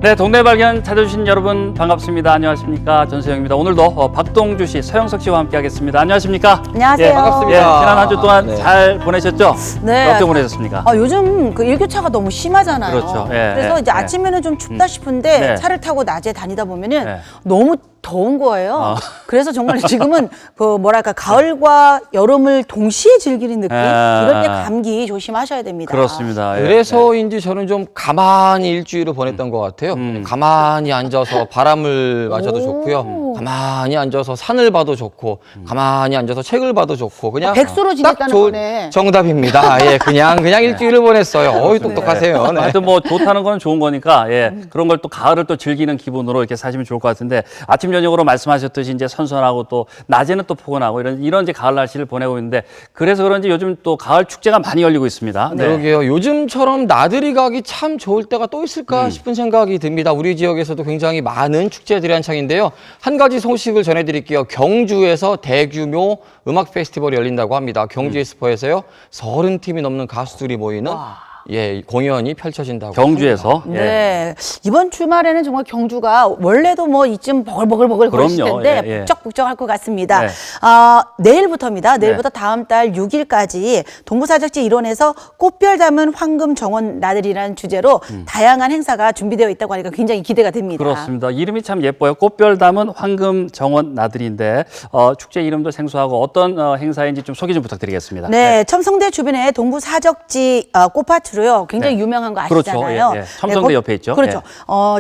네, 동네 발견 찾아주신 여러분 반갑습니다. 안녕하십니까, 전소영입니다. 오늘도 박동주 씨, 서영석 씨와 함께하겠습니다. 안녕하십니까? 안녕하세요. 예, 반갑습니다. 지난 한 주 동안 네. 잘 보내셨죠? 네. 어떻게 보내셨습니까? 요즘 그 일교차가 너무 심하잖아요. 그렇죠. 예, 그래서 예, 이제 예. 아침에는 좀 춥다 싶은데 네. 차를 타고 낮에 다니다 보면은 네. 너무 더운 거예요. 아. 그래서 정말 지금은 그 뭐랄까 가을과 여름을 동시에 즐기는 느낌. 아. 이럴 때 감기 조심하셔야 됩니다. 그렇습니다. 예, 그래서인지 저는 좀 가만히 일주일을 보냈던 것 같아요. 가만히 앉아서 바람을 맞아도 오. 좋고요. 가만히 앉아서 산을 봐도 좋고, 가만히 앉아서 책을 봐도 좋고, 그냥 백수로 딱 지냈다는 좋은 거네. 정답입니다. 예, 그냥 일주일을 보냈어요. 어이, 똑똑하세요. 네. 하여튼 뭐 좋다는 건 좋은 거니까 예 그런 걸 또 가을을 또 즐기는 기분으로 이렇게 사시면 좋을 것 같은데 아침 저녁으로 말씀하셨듯이 이제 선선하고 또 낮에는 또 포근하고 이런 이제 가을 날씨를 보내고 있는데 그래서 그런지 요즘 또 가을 축제가 많이 열리고 있습니다. 네. 그러게요. 요즘처럼 나들이 가기 참 좋을 때가 또 있을까 싶은 생각이 듭니다. 우리 지역에서도 굉장히 많은 축제들이 한창인데요. 한 가지 소식을 전해드릴게요. 경주에서 대규모 음악 페스티벌이 열린다고 합니다. 경주 에스퍼에서요. 30팀이 넘는 가수들이 모이는 예, 공연이 펼쳐진다고 경주에서 예. 네. 이번 주말에는 정말 경주가 원래도 뭐 이쯤 버글버글 거리실 그럼요. 텐데 예, 예. 북적북적할 것 같습니다. 네. 내일부터입니다. 내일부터 다음 달 6일까지 동부사적지 일원에서 꽃별 담은 황금 정원 나들이라는 주제로 다양한 행사가 준비되어 있다고 하니까 굉장히 기대가 됩니다. 그렇습니다. 이름이 참 예뻐요. 꽃별 담은 황금 정원 나들이인데 축제 이름도 생소하고 어떤 행사인지 좀 소개 좀 부탁드리겠습니다. 네, 첨성대 주변에 동부사적지 꽃밭으로요. 굉장히 네. 유명한 거 그렇죠. 아시잖아요. 예, 예. 첨성대 옆에 있죠. 그렇죠.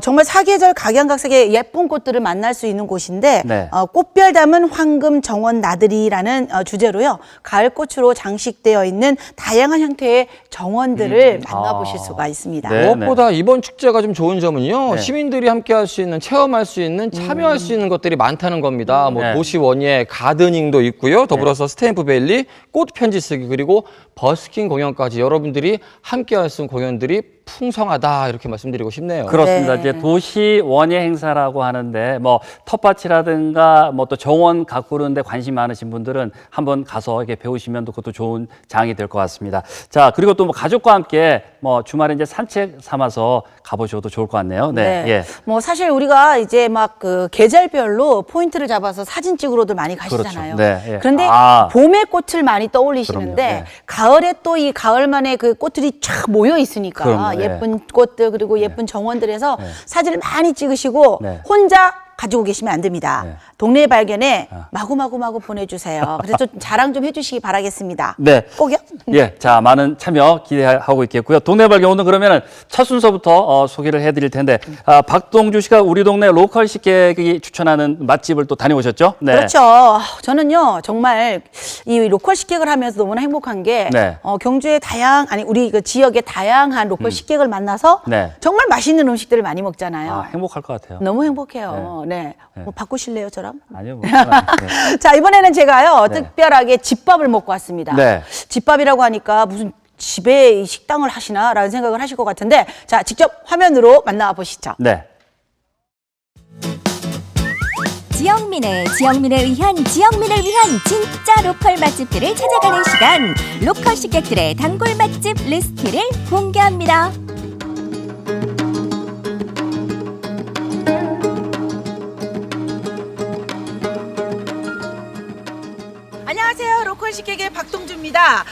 정말 사계절 각양각색의 예쁜 꽃들을 만날 수 있는 곳인데 네. 꽃별 담은 황금 정원 나들이라는 주제로요. 가을 꽃으로 장식되어 있는 다양한 형태의 정원들을 만나보실 수가 있습니다. 네. 무엇보다 이번 축제가 좀 좋은 점은요. 네. 시민들이 함께 할 수 있는, 체험할 수 있는, 참여할 수 있는 것들이 많다는 겁니다. 뭐 네. 도시 원예 가드닝도 있고요. 더불어서 스탬프밸리, 꽃 편지 쓰기, 그리고 버스킹 공연까지 여러분들이 함께 할 수 있는 공연들이 풍성하다 이렇게 말씀드리고 싶네요. 그렇습니다. 네. 이제 도시 원예 행사라고 하는데 뭐 텃밭이라든가 뭐 또 정원 가꾸는데 관심 많으신 분들은 한번 가서 이렇게 배우시면 또 그것도 좋은 장이 될 것 같습니다. 자, 그리고 또 뭐 가족과 함께 뭐 주말에 이제 산책 삼아서 가보셔도 좋을 것 같네요. 네. 네. 예. 뭐 사실 우리가 이제 막 그 계절별로 포인트를 잡아서 사진 찍으러들 많이 가시잖아요. 그렇죠. 네, 예. 그런데 아. 봄의 꽃을 많이 떠올리시는데 그럼요. 네. 가을에 또 이 가을만의 그 꽃들이 쫙 모여 있으니까 그럼요. 예쁜 꽃들 그리고 예쁜 정원들에서 사진을 많이 찍으시고 네. 혼자 가지고 계시면 안 됩니다. 네. 동네 발견에 마구마구 보내주세요. 그래서 좀 자랑 좀 해주시기 바라겠습니다. 네. 꼭요. 예, 자, 많은 참여 기대하고 있겠고요. 동네 발견 오늘 그러면은 첫 순서부터 소개를 해드릴 텐데, 박동주 씨가 우리 동네 로컬 식객이 추천하는 맛집을 또 다녀오셨죠? 네. 그렇죠. 저는요 정말 이 로컬 식객을 하면서 너무나 행복한 게 네. 경주의 우리 그 지역의 다양한 로컬 식객을 만나서 네. 정말 맛있는 음식들을 많이 먹잖아요. 아, 행복할 것 같아요. 너무 행복해요. 네. 뭐 바꾸실래요, 저랑? 아니요, 뭐. 네. 자, 이번에는 제가요 네. 특별하게 집밥을 먹고 왔습니다. 네. 집밥이라고 하니까 무슨 집에 이 식당을 하시나라는 생각을 하실 것 같은데, 자, 직접 화면으로 만나 보시죠. 네. 지역민을 위한 진짜 로컬 맛집들을 찾아가는 시간, 로컬 식객들의 단골 맛집 리스트를 공개합니다. 안녕하세요. 로컬 식객의 박동주입니다.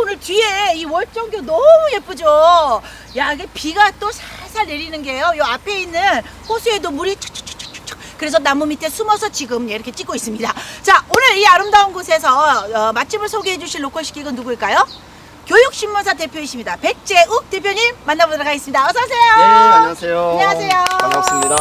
오늘 뒤에 이 월정교 너무 예쁘죠? 야, 이게 비가 또 살살 내리는 게요. 요 앞에 있는 호수에도 물이 촉촉촉촉촉. 그래서 나무 밑에 숨어서 지금 이렇게 찍고 있습니다. 자, 오늘 이 아름다운 곳에서 맛집을 소개해 주실 로컬 식객은 누구일까요? 교육신문사 대표이십니다. 백재욱 대표님 만나보도록 하겠습니다. 어서 오세요. 네, 안녕하세요. 안녕하세요. 반갑습니다.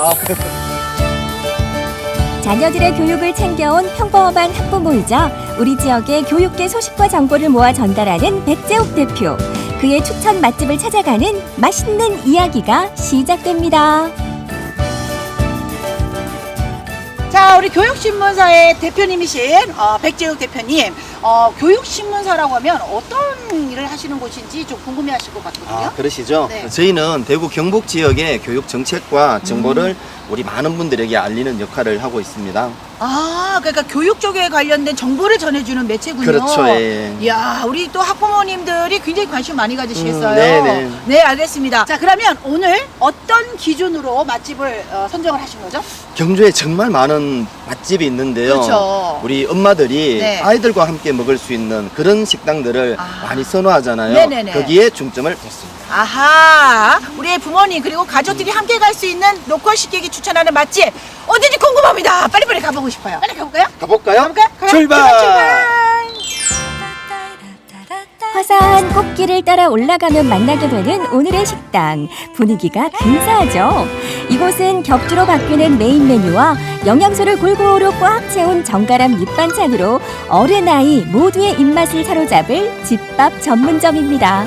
자녀들의 교육을 챙겨온 평범한 학부모이자 우리 지역의 교육계 소식과 정보를 모아 전달하는 백재욱 대표. 그의 추천 맛집을 찾아가는 맛있는 이야기가 시작됩니다. 자, 우리 교육신문사의 대표님이신 백재욱 대표님, 교육신문사라고 하면 어떤 일을 하시는 곳인지 좀 궁금해하실 것 같거든요. 그러시죠? 네. 저희는 대구 경북 지역의 교육 정책과 정보를 우리 많은 분들에게 알리는 역할을 하고 있습니다. 아, 그러니까 교육 쪽에 관련된 정보를 전해주는 매체군요. 그렇죠. 예. 이야, 우리 또 학부모님들이 굉장히 관심 많이 가지시겠어요. 네네. 네, 알겠습니다. 자, 그러면 오늘 어떤 기준으로 맛집을 선정을 하신 거죠? 경주에 정말 많은 맛집이 있는데요. 그렇죠. 우리 엄마들이 네. 아이들과 함께 먹을 수 있는 그런 식당들을 많이 선호하잖아요. 네네네. 거기에 중점을 뒀습니다. 아하, 우리의 부모님 그리고 가족들이 함께 갈 수 있는 로컬 식객이 추천하는 맛집 어딘지 궁금합니다. 빨리빨리 가보고 싶어요. 빨리 가볼까요? 가볼까요? 가볼까요? 가요? 출발! 화사한 꽃길을 따라 올라가면 만나게 되는 오늘의 식당. 분위기가 근사하죠. 이곳은 격주로 바뀌는 메인 메뉴와 영양소를 골고루 꽉 채운 정갈한 밑반찬으로 어른 아이 모두의 입맛을 사로잡을 집밥 전문점입니다.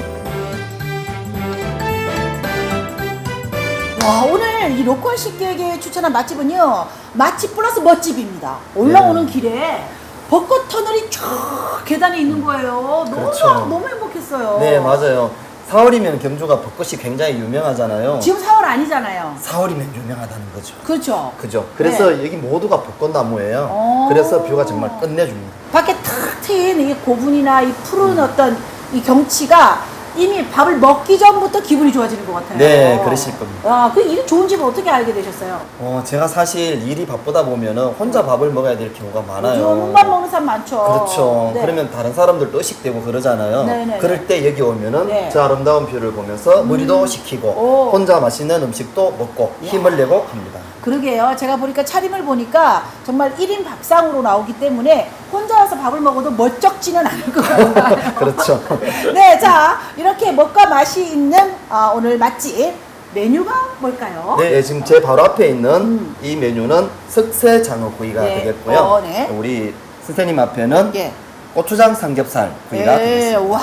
와, 오늘 이 로컬 식객에 추천한 맛집은요, 맛집 플러스 멋집입니다. 올라오는 길에 벚꽃 터널이 쫙 계단이 있는 거예요. 그렇죠. 너무 행복했어요. 네, 맞아요. 4월이면 경주가 벚꽃이 굉장히 유명하잖아요. 지금 4월 아니잖아요. 4월이면 유명하다는 거죠. 그렇죠. 그죠? 그래서 여기 모두가 벚꽃나무예요. 오. 그래서 뷰가 정말 끝내줍니다. 밖에 탁 트인 이 고분이나 이 푸른 어떤 이 경치가 이미 밥을 먹기 전부터 기분이 좋아지는 것 같아요. 네, 그러실 겁니다. 와, 그 일 좋은 집을 어떻게 알게 되셨어요? 제가 사실 일이 바쁘다 보면은 혼자 밥을 먹어야 될 경우가 많아요. 요즘 혼밥 먹는 사람 많죠. 그렇죠. 네. 그러면 다른 사람들도 의식되고 그러잖아요. 네네네. 그럴 때 여기 오면은 네. 저 아름다운 뷰를 보면서 무리도 시키고 오. 혼자 맛있는 음식도 먹고 힘을 내고 합니다. 그러게요. 제가 보니까 차림을 보니까 정말 1인 밥상으로 나오기 때문에 혼자 와서 밥을 먹어도 멀쩍지는 않을 것 같아요. 그렇죠. 네, 자, 이렇게 먹과 맛이 있는 오늘 맛집 메뉴가 뭘까요? 네, 지금 제 바로 앞에 있는 이 메뉴는 석쇠 장어구이가 네. 되겠고요. 네. 우리 선생님 앞에는 예. 고추장 삼겹살 구이가 네, 되겠습니다. 와,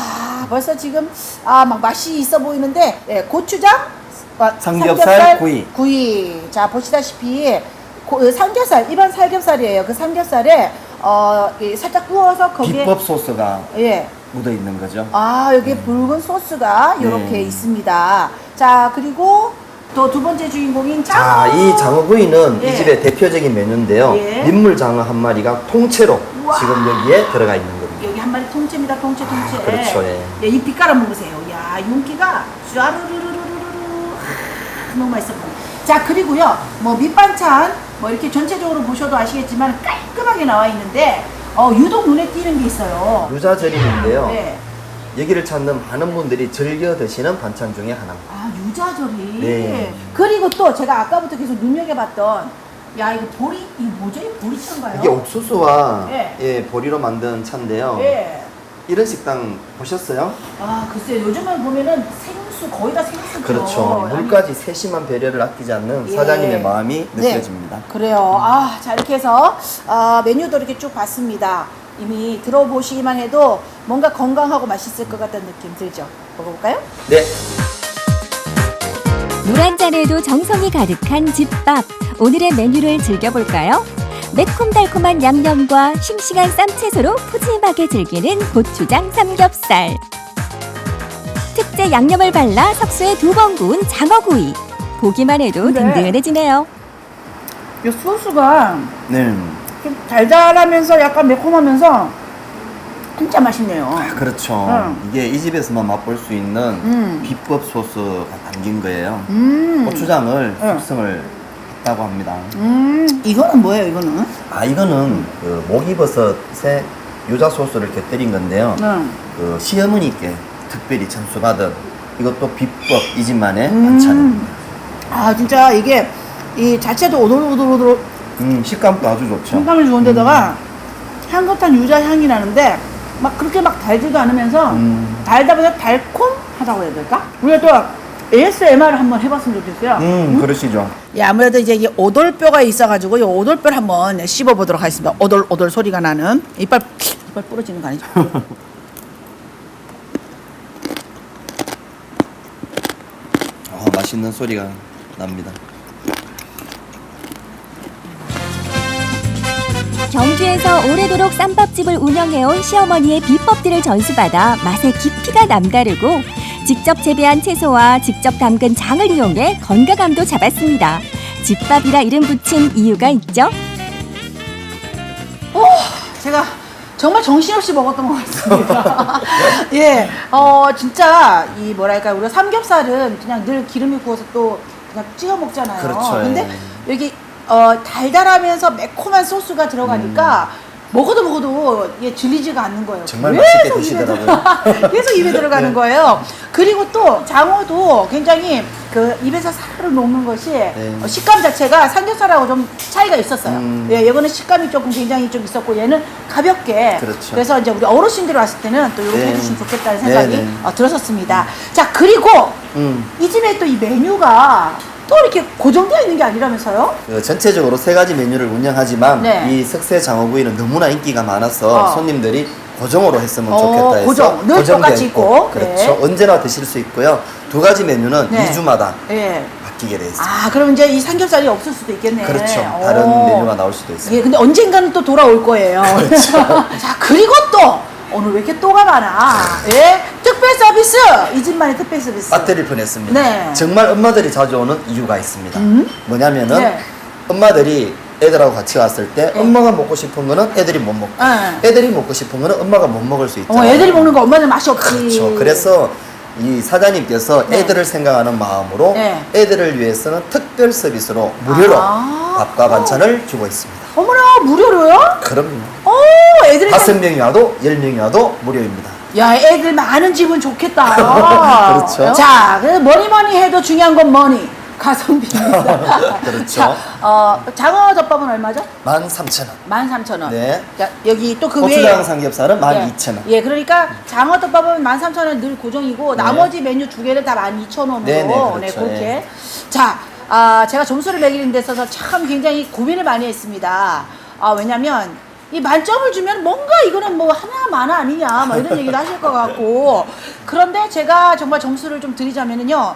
벌써 지금 막 맛이 있어 보이는데 고추장 삼겹살 구이. 자, 보시다시피 삼겹살 일반 삼겹살이에요. 그 삼겹살에 살짝 구워서 거기에 비법 소스가 예. 묻어 있는 거죠. 여기 붉은 소스가 이렇게 네. 있습니다. 자, 그리고 또 두 번째 주인공인 장어. 자, 이 장어구이는 예. 이 집의 대표적인 메뉴인데요. 예. 민물 장어 한 마리가 통째로 우와. 지금 여기에 들어가 있는 겁니다. 여기 한 마리 통째입니다. 통째. 그렇죠, 예. 예, 이 빛깔을 보세요. 야, 윤기가 쏴르르르르르르. 너무 맛있어 보여. 자, 그리고요, 뭐 밑반찬 뭐 이렇게 전체적으로 보셔도 아시겠지만 깔끔하게 나와 있는데 유독 눈에 띄는 게 있어요. 유자절임인데요. 네. 여기를 찾는 많은 분들이 즐겨 드시는 반찬 중에 하나입니다. 유자절임. 네. 그리고 또 제가 아까부터 계속 눈여겨봤던 이거 보리, 이 뭐죠? 이 보리차인가요? 이게 옥수수와 네. 예, 보리로 만든 차인데요. 예. 이런 식당 보셨어요? 글쎄요. 요즘은 보면은 생수, 거의 다 생수죠. 그렇죠. 물까지 세심한 배려를 아끼지 않는 예. 사장님의 마음이 네. 느껴집니다. 그래요. 자, 이렇게 해서 메뉴도 이렇게 쭉 봤습니다. 이미 들어보시기만 해도 뭔가 건강하고 맛있을 것 같다는 느낌 들죠? 먹어볼까요? 네. 물 한 잔에도 정성이 가득한 집밥. 오늘의 메뉴를 즐겨볼까요? 매콤달콤한 양념과 싱싱한 쌈채소로 푸짐하게 즐기는 고추장 삼겹살. 특제 양념을 발라 석쇠에 2번 구운 장어구이. 보기만 해도 네. 든든해지네요. 이 소스가 네. 좀 달달하면서 약간 매콤하면서 진짜 맛있네요. 그렇죠. 이게 이 집에서만 맛볼 수 있는 비법 소스가 담긴 거예요. 고추장을 숙성을 했다고 합니다. 이거는 뭐예요, 이거는? 이거는 그 목이버섯에 유자 소스를 곁들인 건데요. 그 시어머니께 특별히 찬수받은 이것도 비법 이 집만의 반찬입니다. 진짜 이게 이 자체도 오돌오돌오돌 식감도 아주 좋죠. 식감을 좋은 데다가 향긋한 유자 향이 나는데 막 그렇게 막 달지도 않으면서 달다보다 달콤하다고 해야 될까? 우리가 또 ASMR을 한번 해봤으면 좋겠어요. 그러시죠. 예, 아무래도 이제 이 오돌뼈가 있어가지고 이 오돌뼈를 한번 씹어보도록 하겠습니다. 오돌오돌 소리가 나는 이빨 부러지는 거 아니죠? 맛있는 소리가 납니다. 경주에서 오래도록 쌈밥집을 운영해온 시어머니의 비법들을 전수받아 맛의 깊이가 남다르고 직접 재배한 채소와 직접 담근 장을 이용해 건강함도 잡았습니다. 집밥이라 이름 붙인 이유가 있죠. 제가 정말 정신없이 먹었던 것 같습니다. 예, 진짜 이 뭐랄까 우리가 삼겹살은 그냥 늘 기름이 구워서 또 그냥 찍어 먹잖아요. 그렇죠, 근데 예. 여기 달달하면서 매콤한 소스가 들어가니까 먹어도 예, 질리지가 않는 거예요. 정말 맛있게 계속 입에 드시더라고요. 계속 입에 들어가는 네. 거예요. 그리고 또 장어도 굉장히 그 입에서 살을 녹는 것이 식감 자체가 삼겹살하고 좀 차이가 있었어요. 예, 이거는 식감이 조금 굉장히 좀 있었고 얘는 가볍게. 그렇죠. 그래서 이제 우리 어르신들이 왔을 때는 또 이렇게 네. 해주시면 좋겠다는 생각이 네, 네. 들었었습니다. 자, 그리고 이 집에 또 이 메뉴가 또 이렇게 고정되어 있는 게 아니라면서요? 전체적으로 3가지 메뉴를 운영하지만 네. 이 석쇠 장어구이는 너무나 인기가 많아서 손님들이 고정으로 했으면 좋겠다 해서 고정. 늘 고정되어 똑같이 있고. 그렇죠. 네. 언제나 드실 수 있고요. 2가지 메뉴는 네. 2주마다 예. 바뀌게 돼 있습니다. 아, 그럼 이제 이 삼겹살이 없을 수도 있겠네. 그렇죠. 다른 메뉴가 나올 수도 있어요. 예, 근데 언젠가는 또 돌아올 거예요. 그렇죠. 자, 그리고 또 오늘 왜 이렇게 또가 많아? 예, 특별 서비스. 이 집만의 특별 서비스. 배터리를 보냈습니다. 네. 정말 엄마들이 자주 오는 이유가 있습니다. 뭐냐면은 네. 엄마들이 애들하고 같이 왔을 때 엄마가 먹고 싶은 거는 애들이 못 먹고 네. 애들이 먹고 싶은 거는 엄마가 못 먹을 수 있잖아요. 애들이 먹는 거 엄마는 맛이 없지. 그렇죠. 그래서 이 사장님께서 네. 애들을 생각하는 마음으로 네. 애들을 위해서는 특별 서비스로 무료로 아. 밥과 반찬을 주고 있습니다. 어머나, 무료로요? 그럼요. 애들이 5명이 와도 10명이 와도 무료입니다. 야, 애들 많은 집은 좋겠다. 그렇죠. 자, 뭐니 해도 중요한 건 머니. 가성비입니다. 그렇죠. 자, 장어 덮밥은 얼마죠? 13,000원. 13,000원. 네. 자, 여기 또 그 외에. 고추장 삼겹살은 12,000원. 예, 그러니까 장어 덮밥은 13,000원 늘 고정이고 나머지 메뉴 2개를 다 12,000원으로 네, 네, 그렇죠. 그렇게. 예. 자, 제가 점수를 매기는 데 있어서 참 굉장히 고민을 많이 했습니다. 왜냐면 이 만점을 주면 뭔가 이거는 뭐 하나 마나 아니냐 뭐 이런 얘기를 하실 것 같고 그런데 제가 정말 점수를 좀 드리자면은요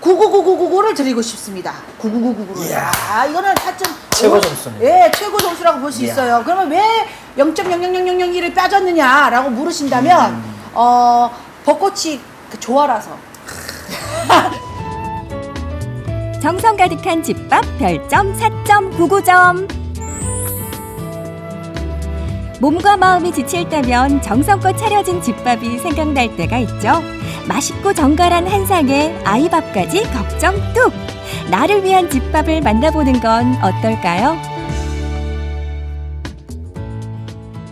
4.99999를 드리고 싶습니다. 99999를. 이야. 이거는 4점 최고 점수네요. 예, 최고 점수라고 볼 수 이야. 있어요. 그러면 왜 0.00001을 빠졌느냐라고 물으신다면 벚꽃이 그 조화라서. 정성 가득한 집밥 별점 4.99점. 몸과 마음이 지칠 때면 정성껏 차려진 집밥이 생각날 때가 있죠. 맛있고 정갈한 한상에 아이밥까지 걱정 뚝! 나를 위한 집밥을 만나보는 건 어떨까요?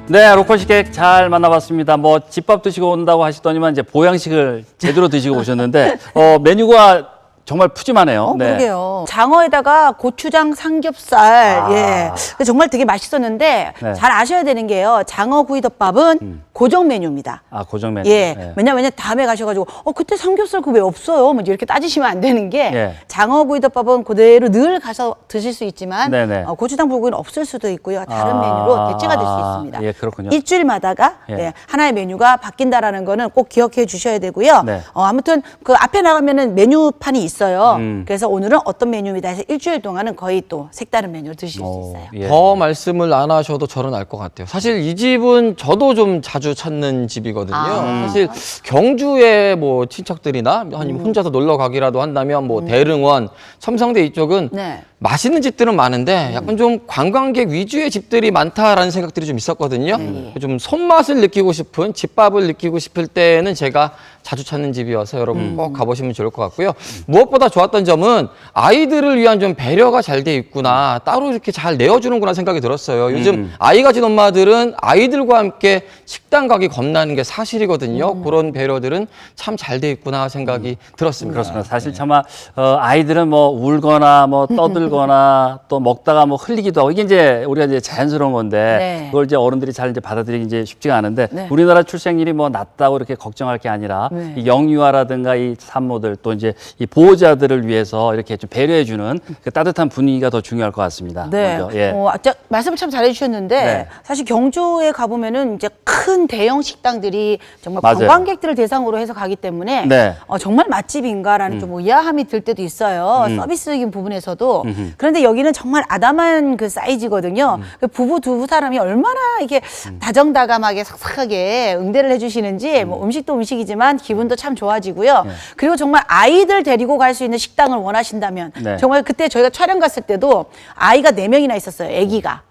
네, 로컬 식객 잘 만나봤습니다. 뭐 집밥 드시고 온다고 하시더니만 이제 보양식을 제대로 드시고 오셨는데 메뉴가 정말 푸짐하네요. 네. 그러게요. 장어에다가 고추장 삼겹살, 예. 정말 되게 맛있었는데 네. 잘 아셔야 되는 게요. 장어 구이덮밥은 고정 메뉴입니다. 고정 메뉴. 예. 네. 왜냐면 다음에 가셔가지고 그때 삼겹살 그 왜 없어요? 뭐 이렇게 따지시면 안 되는 게 예. 장어 구이덮밥은 그대로 늘 가서 드실 수 있지만 네네. 고추장 불고기는 없을 수도 있고요. 다른 메뉴로 대체가 될 수 있습니다. 예, 그렇군요. 일주일마다가 예. 하나의 메뉴가 바뀐다라는 거는 꼭 기억해 주셔야 되고요. 네. 아무튼 그 앞에 나가면은 메뉴판이 있어요. 음. 그래서 오늘은 어떤 메뉴입니다 해서 일주일 동안은 거의 또 색다른 메뉴를 드실 수 있어요. 예. 더 말씀을 안 하셔도 저는 알 것 같아요. 사실 이 집은 저도 좀 자주 찾는 집이거든요. 사실 경주에 뭐 친척들이나 아니면 혼자서 놀러 가기라도 한다면 뭐 대릉원, 첨성대 이쪽은 네. 맛있는 집들은 많은데 약간 좀 관광객 위주의 집들이 많다라는 생각들이 좀 있었거든요. 좀 손맛을 느끼고 싶은 집밥을 느끼고 싶을 때는 제가 자주 찾는 집이어서 여러분 꼭 가보시면 좋을 것 같고요. 무엇보다 좋았던 점은 아이들을 위한 좀 배려가 잘 돼 있구나. 따로 이렇게 잘 내어주는구나 생각이 들었어요. 요즘 아이 가진 엄마들은 아이들과 함께 식당 가기 겁나는 게 사실이거든요. 그런 배려들은 참 잘 돼 있구나 생각이 들었습니다. 그렇습니다. 사실 차마 아이들은 뭐 울거나 뭐 떠들거나 또 먹다가 뭐 흘리기도 하고 이게 이제 우리가 이제 자연스러운 건데 네. 그걸 이제 어른들이 잘 이제 받아들이기 이제 쉽지가 않은데 네. 우리나라 출생률이 뭐 낮다고 이렇게 걱정할 게 아니라 네. 이 영유아라든가 이 산모들 또 이제 이 보호자들을 위해서 이렇게 좀 배려해주는 그 따뜻한 분위기가 더 중요할 것 같습니다. 네. 먼저. 예. 말씀을 참 잘해주셨는데 네. 사실 경주에 가보면은 이제 큰 큰 대형 식당들이 정말 맞아요. 관광객들을 대상으로 해서 가기 때문에 네. 정말 맛집인가라는 좀 의아함이 들 때도 있어요. 서비스적인 부분에서도. 그런데 여기는 정말 아담한 그 사이즈거든요. 그 부부 두 사람이 얼마나 이게 다정다감하게 삭삭하게 응대를 해주시는지 뭐 음식도 음식이지만 기분도 참 좋아지고요. 그리고 정말 아이들 데리고 갈 수 있는 식당을 원하신다면 네. 정말 그때 저희가 촬영 갔을 때도 아이가 4명이나 있었어요. 아기가.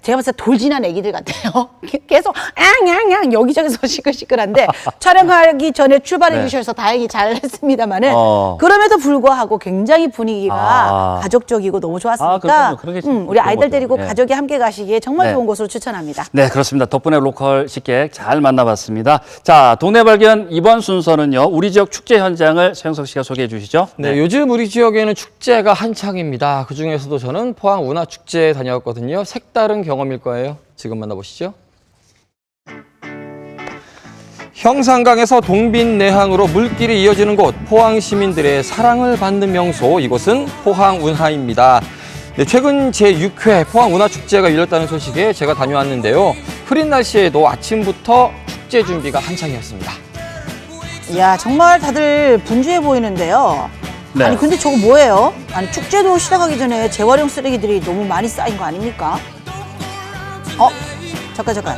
제가 봤을 때 돌진한 애기들 같아요. 계속 앙앙앙 여기저기서 시끌시끌한데 촬영하기 전에 출발해 네. 주셔서 다행히 잘 했습니다만은 그럼에도 불구하고 굉장히 분위기가 가족적이고 너무 좋았으니까 그럼요. 그런 게 우리 좋은 아이들 거죠. 데리고 예. 가족이 함께 가시기에 정말 네. 좋은 곳으로 추천합니다. 네, 그렇습니다. 덕분에 로컬 식객 잘 만나봤습니다. 자, 동네 발견 이번 순서는요. 우리 지역 축제 현장을 서영석 씨가 소개해 주시죠. 네, 요즘 우리 지역에는 축제가 한창입니다. 그중에서도 저는 포항 운하축제에 다녀왔거든요. 색다른 경험일 거예요. 지금 만나보시죠. 형산강에서 동빈내항으로 물길이 이어지는 곳, 포항 시민들의 사랑을 받는 명소, 이곳은 포항 운하입니다. 네, 최근 제6회 포항 운하축제가 열렸다는 소식에 제가 다녀왔는데요. 흐린 날씨에도 아침부터 축제 준비가 한창이었습니다. 이야 정말 다들 분주해 보이는데요. 네. 아니 근데 저거 뭐예요? 아니 축제도 시작하기 전에 재활용 쓰레기들이 너무 많이 쌓인 거 아닙니까? 잠깐.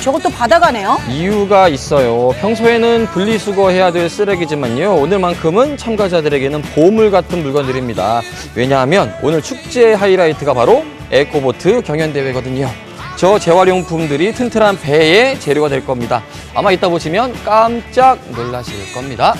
저것도 바다가네요. 이유가 있어요. 평소에는 분리수거해야 될 쓰레기지만요. 오늘만큼은 참가자들에게는 보물 같은 물건들입니다. 왜냐하면 오늘 축제의 하이라이트가 바로 에코보트 경연대회거든요. 저 재활용품들이 튼튼한 배의 재료가 될 겁니다. 아마 이따 보시면 깜짝 놀라실 겁니다.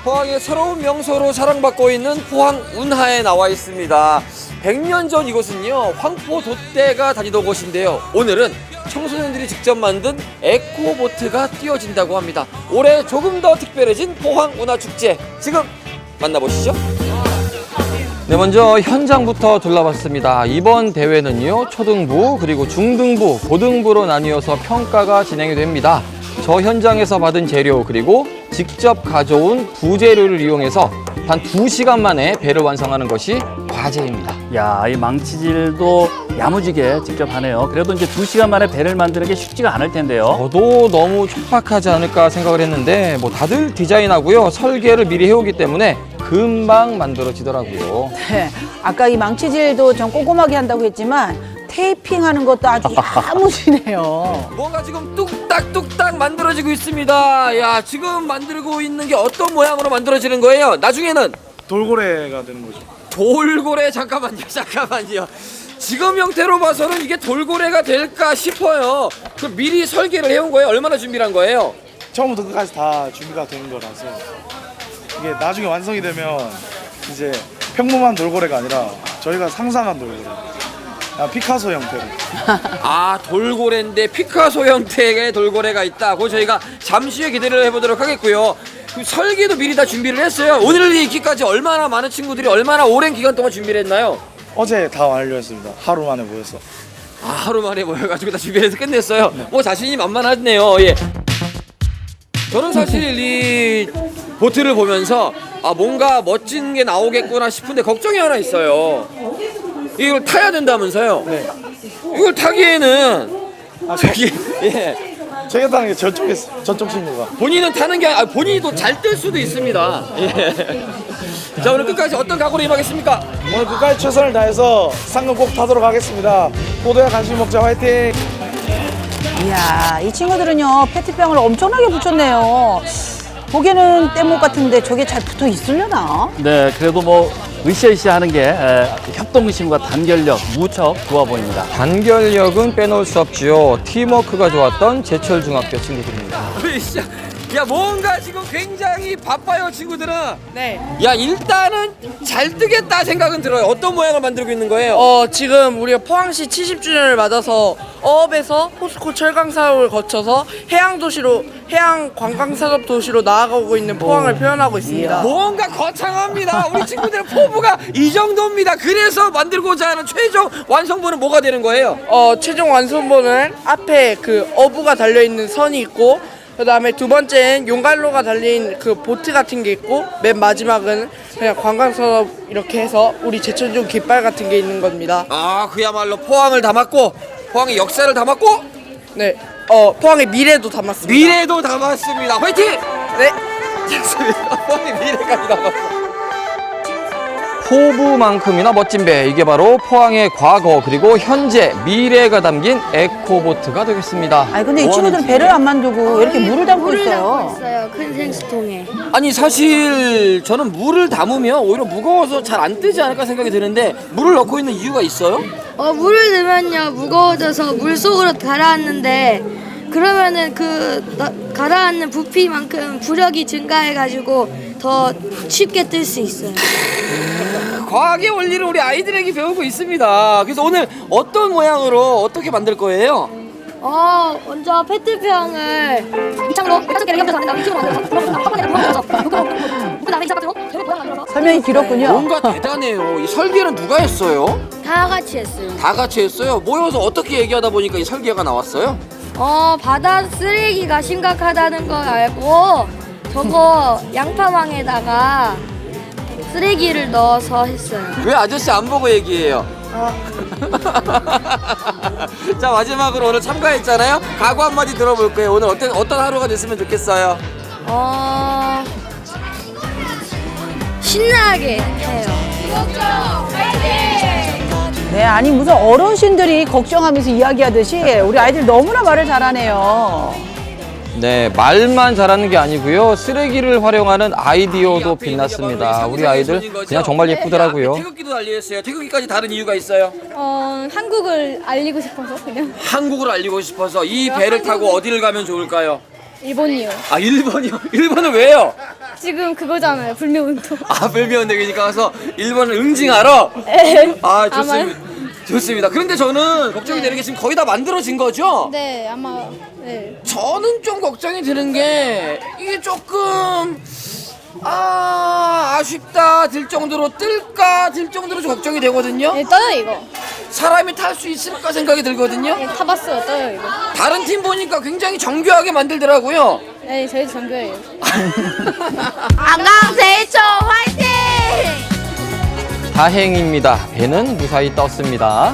포항의 새로운 명소로 사랑받고 있는 포항 운하에 나와 있습니다. 100년 전 이곳은요, 황포 돛대가 다니던 곳인데요. 오늘은 청소년들이 직접 만든 에코보트가 띄워진다고 합니다. 올해 조금 더 특별해진 포항 운하축제, 지금 만나보시죠. 네, 먼저 현장부터 둘러봤습니다. 이번 대회는요, 초등부, 그리고 중등부, 고등부로 나뉘어서 평가가 진행이 됩니다. 저 현장에서 받은 재료, 그리고 직접 가져온 부재료를 이용해서 단 2시간 만에 배를 완성하는 것이 과제입니다. 야, 이 망치질도 야무지게 직접 하네요. 그래도 이제 2시간 만에 배를 만드는 게 쉽지가 않을 텐데요. 저도 너무 촉박하지 않을까 생각을 했는데 뭐 다들 디자인하고요, 설계를 미리 해오기 때문에 금방 만들어지더라고요. 네, 아까 이 망치질도 좀 꼼꼼하게 한다고 했지만 테이핑하는 것도 아주 야무지네요. 뭔가 지금 뚝딱뚝딱 만들어지고 있습니다. 야, 지금 만들고 있는 게 어떤 모양으로 만들어지는 거예요? 나중에는 돌고래가 되는 거죠. 돌고래, 잠깐만요. 지금 형태로 봐서는 이게 돌고래가 될까 싶어요. 그 미리 설계를 해온 거예요? 얼마나 준비를 한 거예요? 처음부터 끝까지 다 준비가 되는 거라서 이게 나중에 완성이 되면 이제 평범한 돌고래가 아니라 저희가 상상한 돌고래, 피카소 형태로. 아, 돌고래인데 피카소 형태의 돌고래가 있다. 그거 저희가 잠시 후에 기대를 해보도록 하겠고요. 그 설계도 미리 다 준비를 했어요. 오늘 있기까지 얼마나 많은 친구들이 얼마나 오랜 기간 동안 준비를 했나요? 어제 다 완료했습니다. 하루 만에 모여서. 아, 하루 만에 모여가지고 다 준비를 해서 끝냈어요. 뭐 자신이 만만하네요. 예. 저는 사실 이 보트를 보면서 뭔가 멋진 게 나오겠구나 싶은데 걱정이 하나 있어요. 이걸 타야 된다면서요? 네. 이걸 타기에는 예. 제가 타는 게 저쪽 친구가. 본인은 타는 게 본인이 또 잘 뜰 수도 있습니다. 예. 자, 오늘 끝까지 어떤 각오로 임하겠습니까? 오늘 끝까지 최선을 다해서 상금 꼭 타도록 하겠습니다. 포도야 간식 먹자, 화이팅! 이야, 이 친구들은요 페트병을 엄청나게 붙였네요. 보기에는 뗏목 같은데 저게 잘 붙어 있으려나? 네, 그래도 뭐 으쌰으쌰 하는 게 협동심과 단결력 무척 좋아 보입니다. 단결력은 빼놓을 수 없지요. 팀워크가 좋았던 제철중학교 친구들입니다. 야, 뭔가 지금 굉장히 바빠요, 친구들은. 네. 야, 일단은 잘 뜨겠다 생각은 들어요. 어떤 모양을 만들고 있는 거예요? 지금 우리가 포항시 70주년을 맞아서 어업에서 포스코 철강 사업을 거쳐서 해양 관광 산업 도시로 나아가고 있는 포항을 표현하고 있습니다. 뭔가 거창합니다. 우리 친구들의 포부가 이 정도입니다. 그래서 만들고자 하는 최종 완성본은 뭐가 되는 거예요? 최종 완성본은 앞에 그 어부가 달려 있는 선이 있고 그다음에 두 번째는 용갈로가 달린 그 보트 같은 게 있고 맨 마지막은 그냥 관광산업 이렇게 해서 우리 제천중 깃발 같은 게 있는 겁니다. 아, 그야말로 포항을 담았고 포항의 역사를 담았고 네, 포항의 미래도 담았습니다. 미래도 담았습니다. 화이팅! 네. 좋습니다. 포항의 미래까지 담았어. 포부만큼이나 멋진 배, 이게 바로 포항의 과거 그리고 현재 미래가 담긴 에코보트가 되겠습니다. 아니 근데 이 친구들은 배를 안 만들고 이렇게 물을 담고 있어요. 있어요. 큰 생수통에. 아니 사실 저는 물을 담으면 오히려 무거워서 잘 안 뜨지 않을까 생각이 드는데 물을 넣고 있는 이유가 있어요? 물을 넣으면요 무거워져서 물 속으로 가라앉는데 그러면은 가라앉는 부피만큼 부력이 증가해가지고 더 쉽게 뜰 수 있어요. 과학의 원리를 우리 아이들에게 배우고 있습니다. 그래서 오늘 어떤 모양으로 어떻게 만들 거예요? 먼저 페트병을 이창으로 5개를 연결해서 만든 다음에 이쪽으로 만들어서 컵안에 부어서 그 다음에 2차 파트로 계속 모양 만들어서 설명이 길었군요. 뭔가 대단해요. 이 설계는 누가 했어요? 다 같이 했어요. 다 같이 했어요. 모여서 어떻게 얘기하다 보니까 이 설계가 나왔어요? 바다 쓰레기가 심각하다는 걸 알고 저거 양파망에다가 쓰레기를 넣어서 했어요. 왜 아저씨 안 보고 얘기해요? 자, 마지막으로 오늘 참가했잖아요. 각오 한마디 들어볼 거예요. 오늘 어떤 하루가 됐으면 좋겠어요? 신나게 해요. 네, 아니 무슨 어르신들이 걱정하면서 이야기하듯이 우리 아이들 너무나 말을 잘하네요. 네, 말만 잘하는 게 아니고요. 쓰레기를 활용하는 아이디어도 빛났습니다. 우리 아이들 그냥 정말 예쁘더라고요. 태극기도 달려있어요. 태극기까지 다른 이유가 있어요? 한국을 알리고 싶어서 그냥. 한국을 알리고 싶어서 이 배를 타고 어디를 가면 좋을까요? 일본이요. 아, 일본이요? 일본은 왜요? 지금 그거잖아요. 불매운동. 아, 불매운동이니까 가서 일본을 응징하러? 아, 좋습니다. 좋습니다. 그런데 저는 걱정이 되는 게 지금 거의 다 만들어진 거죠? 네, 아마 네. 저는 좀 걱정이 드는 게 이게 조금 아쉽다 들 정도로 뜰까 들 정도로 좀 걱정이 되거든요. 네, 떠요 이거. 사람이 탈 수 있을까 생각이 들거든요. 네, 타봤어요. 떠요 이거. 다른 팀 보니까 굉장히 정교하게 만들더라고요. 네, 저희도 정교해요. 안강세이초 화이팅! 다행입니다. 배는 무사히 떴습니다.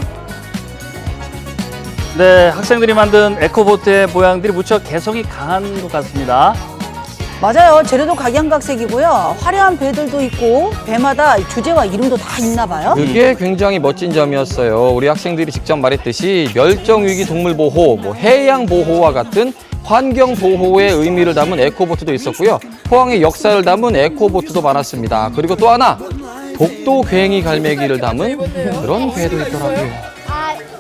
네, 학생들이 만든 에코보트의 모양들이 무척 개성이 강한 것 같습니다. 맞아요. 재료도 각양각색이고요. 화려한 배들도 있고 배마다 주제와 이름도 다 있나 봐요. 그게 굉장히 멋진 점이었어요. 우리 학생들이 직접 말했듯이 멸종위기 동물 보호, 해양 보호와 같은 환경 보호의 의미를 담은 에코보트도 있었고요. 포항의 역사를 담은 에코보트도 많았습니다. 그리고 또 하나, 독도 괭이 갈매기를 담은 그런 배도 있더라고요.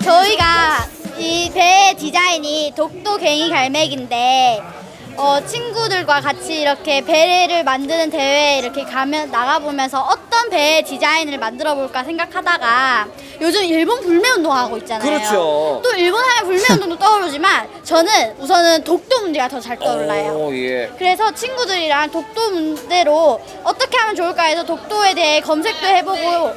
저희가 이 배 디자인이 독도 괭이 갈매기인데 친구들과 같이 이렇게 배를 만드는 대회에 이렇게 나가보면서 어떤 배 디자인을 만들어 볼까 생각하다가 요즘 일본 불매운동 하고 있잖아요. 그렇죠. 또 일본 하면 불매운동도 떠오르지만 저는 우선은 독도 문제가 더 잘 떠올라요. 예. 그래서 친구들이랑 독도 문제로 어떻게 하면 좋을까 해서 독도에 대해 검색도 해보고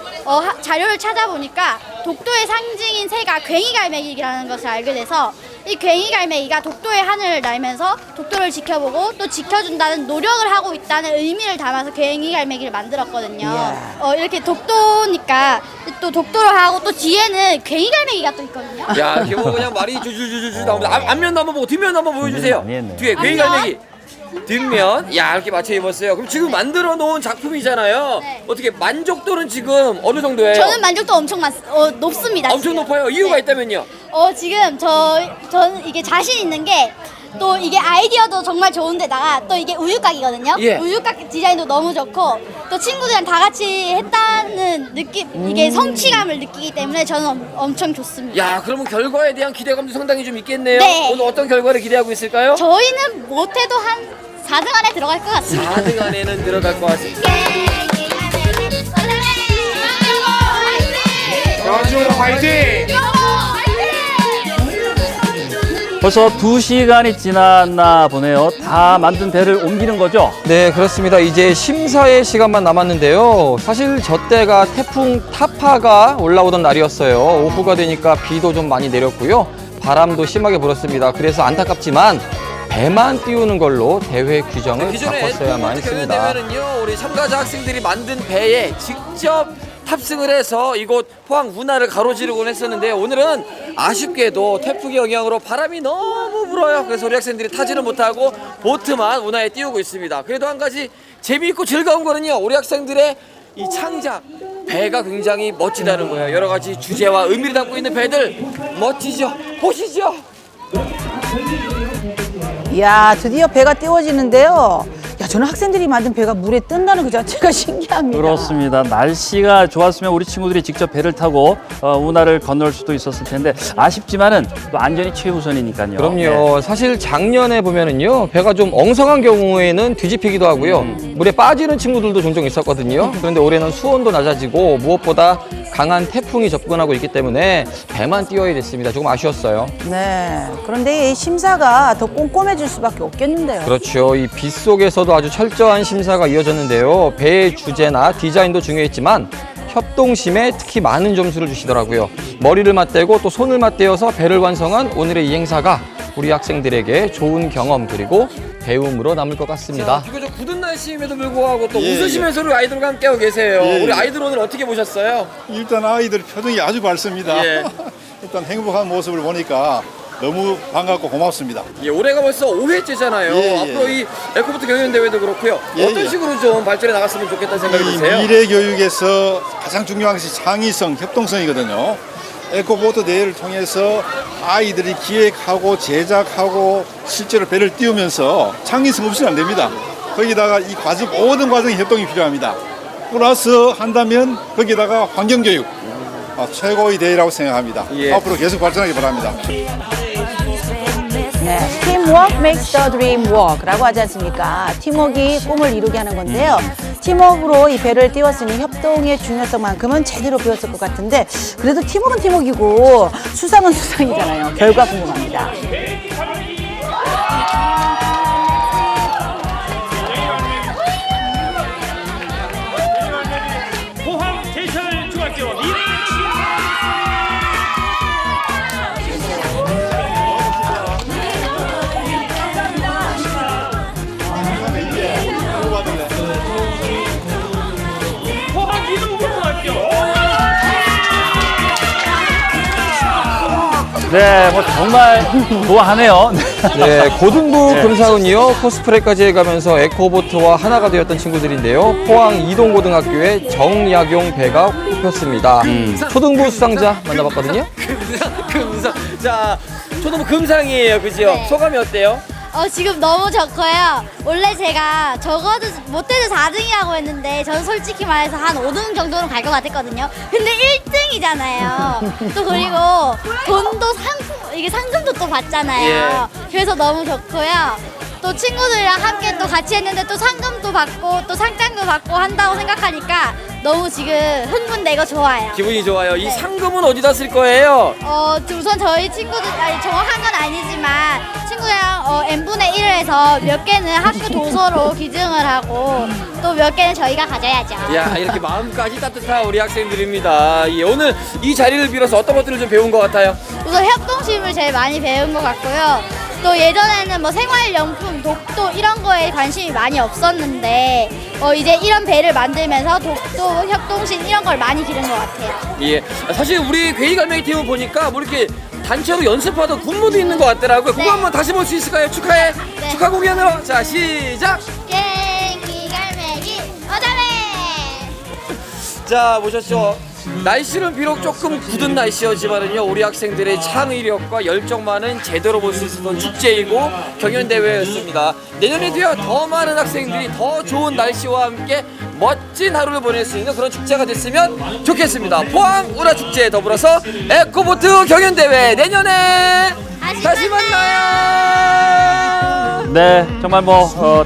자료를 찾아보니까 독도의 상징인 새가 괭이갈매기라는 것을 알게 돼서 이 괭이갈매기가 독도의 하늘을 날면서 독도를 지켜보고 또 지켜준다는 노력을 하고 있다는 의미를 담아서 괭이갈매기를 만들었거든요. 이렇게 독도니까 또 독도를 하고 또 뒤에는 괭이갈매기가 또 있거든요. 야, 이렇게 뭐 그냥 말이 줄줄줄줄 나옵니다. 앞면도 한번 보고 뒷면도 한번 보여주세요. 많이 했네. 뒤에 괭이갈매기. 뒷면, 야, 이렇게 맞춰 입었어요. 그럼 지금 만들어 놓은 작품이잖아요. 네. 어떻게 만족도는 지금 어느 정도예요? 저는 만족도 엄청 높습니다. 엄청 지금. 높아요. 이유가 네. 있다면요? 지금 저는 이게 자신 있는 게 또 이게 아이디어도 정말 좋은데다가 또 이게 우유곽이거든요. 예. 우유곽 디자인도 너무 좋고 또 친구들이랑 다 같이 했다는 느낌, 이게 성취감을 느끼기 때문에 저는 엄청 좋습니다. 야, 그러면 결과에 대한 기대감도 상당히 좀 있겠네요. 네. 오늘 어떤 결과를 기대하고 있을까요? 저희는 못해도 한 4등 안에 들어갈 것 같습니다. 4등 안에는 들어갈 것 같습니다. 벌써 2시간이 지났나 보네요. 다 만든 배를 옮기는 거죠? 네, 그렇습니다. 이제 심사의 시간만 남았는데요. 사실 저 때가 태풍 타파가 올라오던 날이었어요. 오후가 되니까 비도 좀 많이 내렸고요. 바람도 심하게 불었습니다. 그래서 안타깝지만 배만 띄우는 걸로 대회 규정을 기존의 바꿨어야만 에코보트 했습니다. 경연대회는요, 우리 참가자 학생들이 만든 배에 직접 탑승을 해서 이곳 포항 운하를 가로지르곤 했었는데, 오늘은 아쉽게도 태풍의 영향으로 바람이 너무 불어요. 그래서 우리 학생들이 타지를 못하고 보트만 운하에 띄우고 있습니다. 그래도 한 가지 재미있고 즐거운 거는요, 우리 학생들의 이 창작 배가 굉장히 멋지다는 거예요. 여러 가지 주제와 의미를 담고 있는 배들 멋지죠? 보시죠. 이야, 드디어 배가 띄워지는데요. 야, 저는 학생들이 만든 배가 물에 뜬다는 그 자체가 신기합니다. 그렇습니다. 날씨가 좋았으면 우리 친구들이 직접 배를 타고 운하를 건널 수도 있었을 텐데 아쉽지만은 또 안전이 최우선이니까요. 그럼요. 사실 작년에 보면은요, 배가 좀 엉성한 경우에는 뒤집히기도 하고요. 물에 빠지는 친구들도 종종 있었거든요. 그런데 올해는 수온도 낮아지고 무엇보다 강한 태풍이 접근하고 있기 때문에 배만 띄워야 됐습니다. 조금 아쉬웠어요. 네. 그런데 이 심사가 더 꼼꼼해질 수밖에 없겠는데요. 그렇죠. 이 빗속에서도 아주 철저한 심사가 이어졌는데요. 배의 주제나 디자인도 중요했지만 협동심에 특히 많은 점수를 주시더라고요. 머리를 맞대고 또 손을 맞대어서 배를 완성한 오늘의 이 행사가 우리 학생들에게 좋은 경험 그리고 배움으로 남을 것 같습니다. 비교적 굳은 날씨임에도 불구하고 또 예, 웃으시면서 우리 아이들과 함께하고 계세요. 예, 우리 예. 아이들 오늘 어떻게 보셨어요? 일단 아이들 표정이 아주 밝습니다. 예. 일단 행복한 모습을 보니까 너무 반갑고 고맙습니다. 예, 올해가 벌써 5회째잖아요. 예, 예. 앞으로 이 에코보트 경연대회도 그렇고요. 예, 어떤 예. 식으로 좀 발전해 나갔으면 좋겠다는 생각이 이 드세요? 미래 교육에서 가장 중요한 것이 창의성, 협동성이거든요. 에코보트 대회를 통해서 아이들이 기획하고 제작하고 실제로 배를 띄우면서 창의성 없이는 안 됩니다. 거기다가 이 과정, 모든 과정에 협동이 필요합니다. 플러스 한다면 거기다가 환경교육, 최고의 대회라고 생각합니다. 예. 앞으로 계속 발전하기 바랍니다. 네, 팀워크 makes the dream work라고 하지 않습니까? 팀워크가 꿈을 이루게 하는 건데요. 팀워크로 이 배를 띄웠으니 협동의 중요성만큼은 제대로 배웠을 것 같은데 그래도 팀워크는 팀워크이고 수상은 수상이잖아요. 결과 궁금합니다. 포항 제철중학교 포항 이동고등학교. 네, 뭐 정말 좋아하네요. 네, 고등부 네. 금사은이요 코스프레까지 해가면서 에코보트와 하나가 되었던 친구들인데요. 포항 이동고등학교의 정약용 배가 뽑혔습니다. 초등부 수상자 만나봤거든요. 금상. 자, 초등부 금상이에요. 그죠? 네. 소감이 어때요? 지금 너무 좋고요. 원래 제가 적어도 못해도 4등이라고 했는데 저는 솔직히 말해서 한 5등 정도는 갈 것 같았거든요. 근데 1등이잖아요. 또 그리고 돈도 이게 상금도 또 받잖아요. 그래서 너무 좋고요. 또 친구들이랑 함께 또 같이 했는데 또 상금도 받고 또 상장도 받고 한다고 생각하니까 너무 지금 흥분되고 좋아요. 기분이 좋아요. 이 네. 상금은 어디다 쓸 거예요? 우선 저희 친구들, 정확한 건 아니지만 친구랑 n분의 1을 해서 몇 개는 학교 도서로 기증을 하고 또 몇 개는 저희가 가져야죠. 야, 이렇게 마음까지 따뜻한 우리 학생들입니다. 예, 오늘 이 자리를 빌어서 어떤 것들을 좀 배운 것 같아요? 우선 협동심을 제일 많이 배운 것 같고요. 또 예전에는 뭐 생활용품, 독도 이런 거에 관심이 많이 없었는데 이제 이런 배를 만들면서 독도, 협동심 이런 걸 많이 기른 것 같아요. 예, 사실 우리 괴이갈매기 팀을 보니까 뭐 이렇게 단체로 연습하던 군무도 있는 것 같더라고요. 그거 네. 한번 다시 볼 수 있을까요? 축하해. 네. 축하 공연으로. 자, 시작. 갱기갈매기 어자매. 자, 보셨죠? 날씨는 비록 조금 굳은 날씨였지만은요, 우리 학생들의 창의력과 열정만은 제대로 볼 수 있었던 축제이고 경연대회였습니다. 내년에도요, 더 많은 학생들이 더 좋은 날씨와 함께 멋진 하루를 보낼 수 있는 그런 축제가 됐으면 좋겠습니다. 포항 운하축제 더불어서 에코보트 경연대회 내년에 다시 만나요. 네, 정말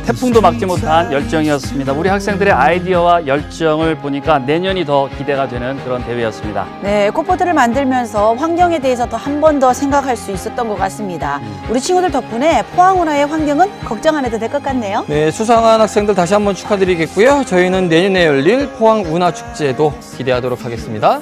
태풍도 막지 못한 열정이었습니다. 우리 학생들의 아이디어와 열정을 보니까 내년이 더 기대가 되는 그런 대회였습니다. 네, 에코보트를 만들면서 환경에 대해서 더 한 번 더 생각할 수 있었던 것 같습니다. 우리 친구들 덕분에 포항 운하의 환경은 걱정 안 해도 될 것 같네요. 네, 수상한 학생들 다시 한번 축하드리겠고요. 저희는 내년에 열릴 포항 운하축제도 기대하도록 하겠습니다.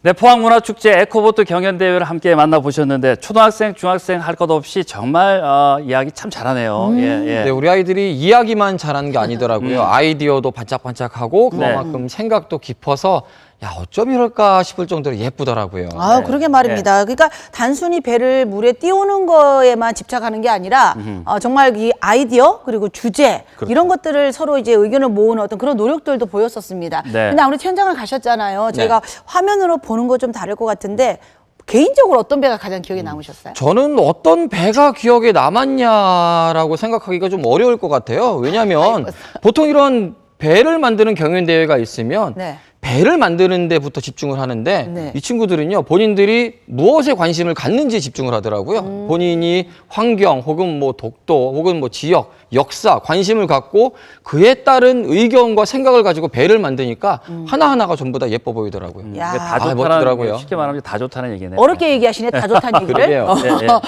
네, 포항문화축제 에코보트 경연대회를 함께 만나보셨는데 초등학생, 중학생 할 것 없이 정말 이야기 참 잘하네요. 예, 예. 네, 우리 아이들이 이야기만 잘하는 게 아니더라고요. 아이디어도 반짝반짝하고 네. 그만큼 생각도 깊어서 야, 어쩜 이럴까 싶을 정도로 예쁘더라고요. 아, 그러게 말입니다. 그러니까 단순히 배를 물에 띄우는 거에만 집착하는 게 아니라 정말 이 아이디어 그리고 주제 그렇죠. 이런 것들을 서로 이제 의견을 모으는 어떤 그런 노력들도 보였었습니다. 네. 근데 아무래도 현장을 가셨잖아요. 저희가 화면으로 보는 거 좀 다를 것 같은데 개인적으로 어떤 배가 가장 기억에 남으셨어요? 저는 어떤 배가 기억에 남았냐라고 생각하기가 좀 어려울 것 같아요. 왜냐하면 보통 이런 배를 만드는 경연대회가 있으면 네. 배를 만드는 데부터 집중을 하는데 네. 이 친구들은요, 본인들이 무엇에 관심을 갖는지 집중을 하더라고요. 본인이 환경 혹은 뭐 독도 혹은 뭐 지역, 역사, 관심을 갖고 그에 따른 의견과 생각을 가지고 배를 만드니까 하나하나가 전부 다 예뻐 보이더라고요. 야. 이게 다 아, 좋다는, 멋지더라고요. 쉽게 말하면 다 좋다는 얘기네요. 어렵게 얘기하시네. 다 좋다는 얘기를. 그러게요.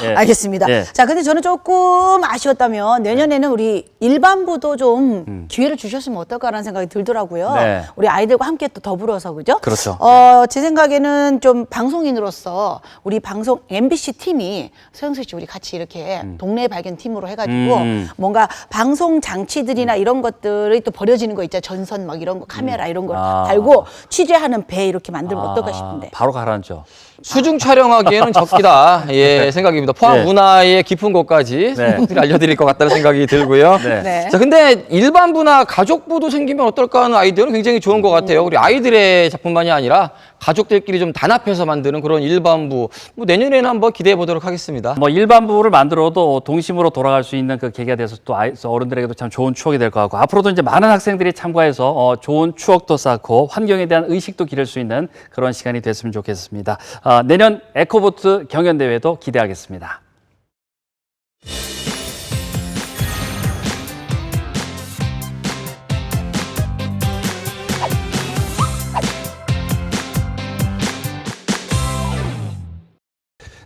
예, 예. 알겠습니다. 예. 자, 근데 저는 조금 아쉬웠다면 내년에는 우리 일반부도 좀 기회를 주셨으면 어떨까라는 생각이 들더라고요. 네. 우리 아이들과 함께 또 더불어서 그죠? 그렇죠. 제 생각에는 좀 방송인으로서 우리 방송 MBC 팀이 서영수 씨 우리 같이 이렇게 동네 발견 팀으로 해가지고 뭔가 방송 장치들이나 이런 것들이 또 버려지는 거 있잖아요. 전선 막 이런 거 카메라 이런 걸 달고 취재하는 배 이렇게 만들면 어떨까 싶은데. 바로 가라앉죠. 수중 촬영하기에는 적기다. 예, 생각입니다. 포항 네. 문화의 깊은 곳까지 네. 알려드릴 것 같다는 생각이 들고요. 네. 네. 자, 근데 일반부나 가족부도 생기면 어떨까 하는 아이디어는 굉장히 좋은 것 같아요. 우리 아이들의 작품만이 아니라 가족들끼리 좀 단합해서 만드는 그런 일반부. 뭐 내년에는 한번 기대해 보도록 하겠습니다. 뭐 일반부를 만들어도 동심으로 돌아갈 수 있는 그 계기가 돼서 또 어른들에게도 참 좋은 추억이 될 것 같고 앞으로도 이제 많은 학생들이 참가해서 좋은 추억도 쌓고 환경에 대한 의식도 기를 수 있는 그런 시간이 됐으면 좋겠습니다. 내년 에코보트 경연대회도 기대하겠습니다.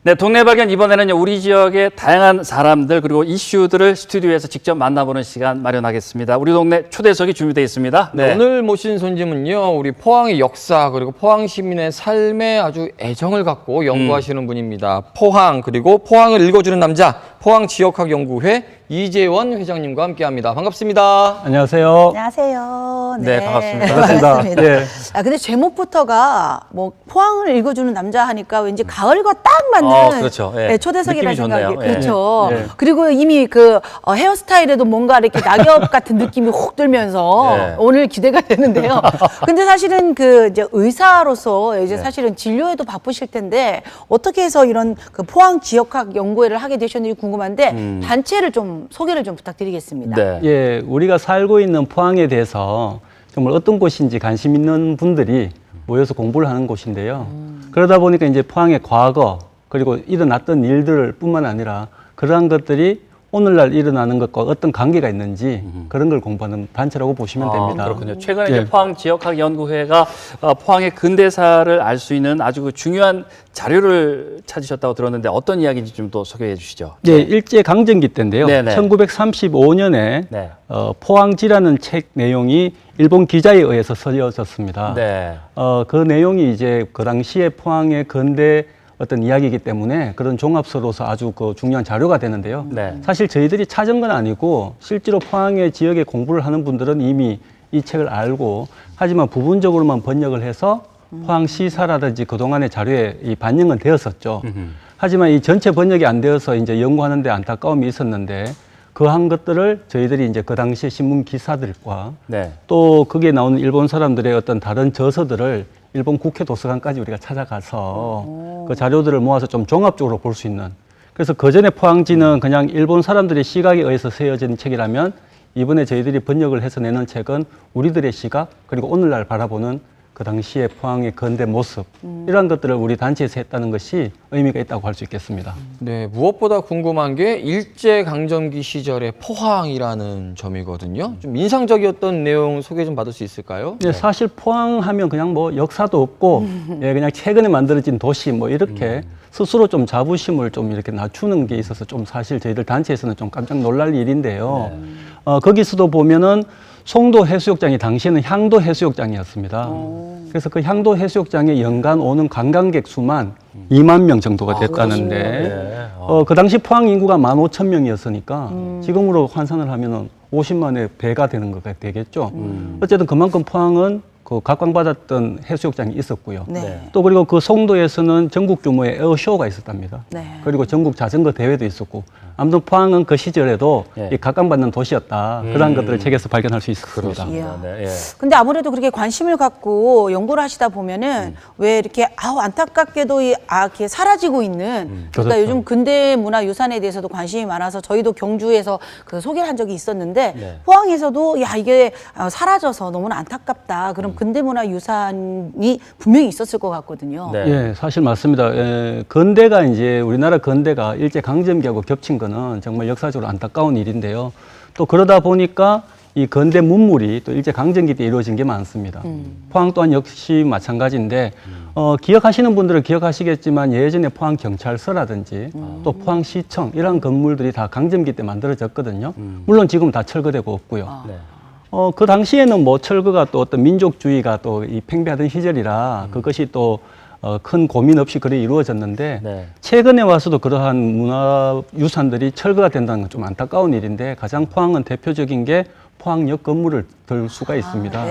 네, 동네 발견 이번에는요, 우리 지역의 다양한 사람들 그리고 이슈들을 스튜디오에서 직접 만나보는 시간 마련하겠습니다. 우리 동네 초대석이 준비되어 있습니다. 네, 오늘 모신 손님은요, 우리 포항의 역사 그리고 포항 시민의 삶에 아주 애정을 갖고 연구하시는 분입니다. 포항 그리고 포항을 읽어주는 남자 포항지역학연구회 이재원 회장님과 함께합니다. 반갑습니다. 안녕하세요. 안녕하세요. 네, 반갑습니다. 반갑습니다. 예. 근데 제목부터가 뭐 포항을 읽어주는 남자 하니까 왠지 가을과 딱 맞는 그렇죠. 예. 네, 초대석이라는 느낌이 생각이 좋네요. 예. 그렇죠. 예. 그리고 이미 그 헤어스타일에도 뭔가 이렇게 낙엽 같은 느낌이 혹 들면서 예. 오늘 기대가 되는데요. 근데 사실은 그 이제 의사로서 이제 사실은 진료에도 바쁘실 텐데 어떻게 해서 이런 그 포항 지역학 연구회를 하게 되셨는지 궁금한데 단체를 좀 소개를 좀 부탁드리겠습니다. 네. 예, 우리가 살고 있는 포항에 대해서 정말 어떤 곳인지 관심 있는 분들이 모여서 공부를 하는 곳인데요. 그러다 보니까 이제 포항의 과거 그리고 일어났던 일들 뿐만 아니라 그러한 것들이 오늘날 일어나는 것과 어떤 관계가 있는지 그런 걸 공부하는 단체라고 보시면 됩니다. 그렇군요. 최근에 예. 이제 포항 지역학 연구회가 포항의 근대사를 알 수 있는 아주 그 중요한 자료를 찾으셨다고 들었는데 어떤 이야기인지 좀 더 소개해 주시죠. 예, 일제 강점기 때인데요. 네네. 1935년에 네. 포항지라는 책 내용이 일본 기자에 의해서 써졌습니다. 네. 그 내용이 이제 그 당시에 포항의 근대 어떤 이야기이기 때문에 그런 종합서로서 아주 그 중요한 자료가 되는데요. 네. 사실 저희들이 찾은 건 아니고 실제로 포항의 지역에 공부를 하는 분들은 이미 이 책을 알고 하지만 부분적으로만 번역을 해서 포항 시사라든지 그동안의 자료에 이 반영은 되었었죠. 하지만 이 전체 번역이 안 되어서 이제 연구하는 데 안타까움이 있었는데 그 한 것들을 저희들이 이제 그 당시에 신문 기사들과 네. 또 거기에 나오는 일본 사람들의 어떤 다른 저서들을 일본 국회 도서관까지 우리가 찾아가서 그 자료들을 모아서 좀 종합적으로 볼 수 있는. 그래서 그전에 포항지는 그냥 일본 사람들의 시각에 의해서 쓰여진 책이라면 이번에 저희들이 번역을 해서 내는 책은 우리들의 시각 그리고 오늘날 바라보는 그 당시의 포항의 근대 모습 이러한 것들을 우리 단체에서 했다는 것이 의미가 있다고 할 수 있겠습니다. 네, 무엇보다 궁금한 게 일제강점기 시절의 포항이라는 점이거든요. 좀 인상적이었던 내용 소개 좀 받을 수 있을까요? 네, 사실 포항하면 그냥 뭐 역사도 없고 예, 그냥 최근에 만들어진 도시 뭐 이렇게 스스로 좀 자부심을 좀 이렇게 낮추는 게 있어서 좀 사실 저희들 단체에서는 좀 깜짝 놀랄 일인데요. 거기서도 보면은 송도 해수욕장이 당시에는 향도 해수욕장이었습니다. 그래서 그 향도 해수욕장에 연간 오는 관광객 수만 2만 명 정도가 됐다는데 그 당시 포항 인구가 15,000명이었으니까 지금으로 환산을 하면은 50만의 배가 되는 거가 되겠죠. 어쨌든 그만큼 포항은 그 각광받았던 해수욕장이 있었고요. 네. 또 그리고 그 송도에서는 전국 규모의 에어쇼가 있었답니다. 네. 그리고 전국 자전거 대회도 있었고 아무튼 포항은 그 시절에도 이 각광받는 도시였다. 그런 것들을 책에서 발견할 수 있습니다. 이야. 네, 예. 근데 아무래도 그렇게 관심을 갖고 연구를 하시다 보면은 왜 이렇게 안타깝게도 이렇게 사라지고 있는 그러니까 그렇죠. 요즘 근대 문화 유산에 대해서도 관심이 많아서 저희도 경주에서 그 소개를 한 적이 있었는데 네. 포항에서도 야 이게 사라져서 너무나 안타깝다. 그럼 근대 문화 유산이 분명히 있었을 것 같거든요. 네. 예, 사실 맞습니다. 근대가 이제 우리나라 근대가 일제 강점기하고 겹친 거는 정말 역사적으로 안타까운 일인데요. 또 그러다 보니까 이 근대 문물이 또 일제 강점기 때 이루어진 게 많습니다. 포항 또한 역시 마찬가지인데 기억하시는 분들은 기억하시겠지만 예전에 포항 경찰서라든지 또 포항시청 이런 건물들이 다 강점기 때 만들어졌거든요. 물론 지금 다 철거되고 없고요. 네. 그 당시에는 뭐 철거가 또 어떤 민족주의가 또 이 팽배하던 시절이라 그것이 또 큰 고민 없이 그래 이루어졌는데 네. 최근에 와서도 그러한 문화유산들이 철거가 된다는 건 좀 안타까운 일인데 가장 포항은 대표적인 게 포항역 건물을 들 수가 있습니다.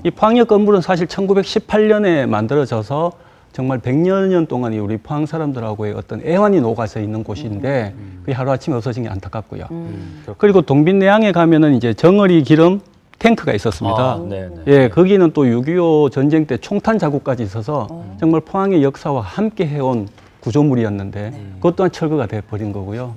이 포항역 건물은 사실 1918년에 만들어져서 정말 100여 년 동안 우리 포항 사람들하고의 어떤 애환이 녹아서 있는 곳인데 그게 하루아침에 없어진 게 안타깝고요. 그리고 동빈내양에 가면은 이제 정어리 기름 탱크가 있었습니다. 예, 거기는 또 6.25 전쟁 때 총탄 자국까지 있어서 정말 포항의 역사와 함께 해온 구조물이었는데 그것 또한 철거가 돼 버린 거고요.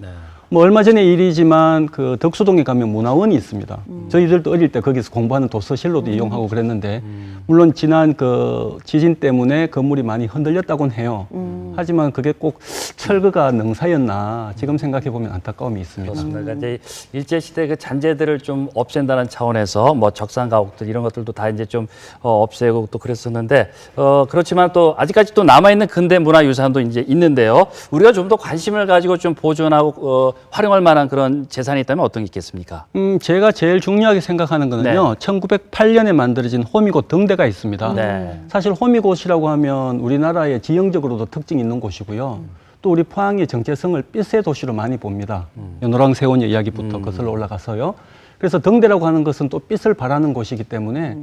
뭐 얼마 전의 일이지만 그 덕수동에 가면 문화원이 있습니다. 저희들도 어릴 때 거기서 공부하는 도서실로도 이용하고 그랬는데 물론 지난 그 지진 때문에 건물이 많이 흔들렸다고는 해요. 하지만 그게 꼭 철거가 능사였나 지금 생각해 보면 안타까움이 있습니다. 그렇습니다. 그러니까 이제 일제 시대 그 잔재들을 좀 없앤다는 차원에서 뭐 적산 가옥들 이런 것들도 다 이제 좀 없애고 또 그랬었는데 그렇지만 또 아직까지 또 남아 있는 근대 문화 유산도 이제 있는데요. 우리가 좀 더 관심을 가지고 좀 보존하고 활용할 만한 그런 재산이 있다면 어떤 게 있겠습니까? 제가 제일 중요하게 생각하는 거는요. 1908년에 만들어진 호미곶 등대가 있습니다. 네. 사실 호미곶이라고 하면 우리나라의 지형적으로도 특징이 있는 곳이고요. 또 우리 포항의 정체성을 빛의 도시로 많이 봅니다. 노랑새우녀 이야기부터 거슬러 올라가서요. 그래서 등대라고 하는 것은 또 빛을 발하는 곳이기 때문에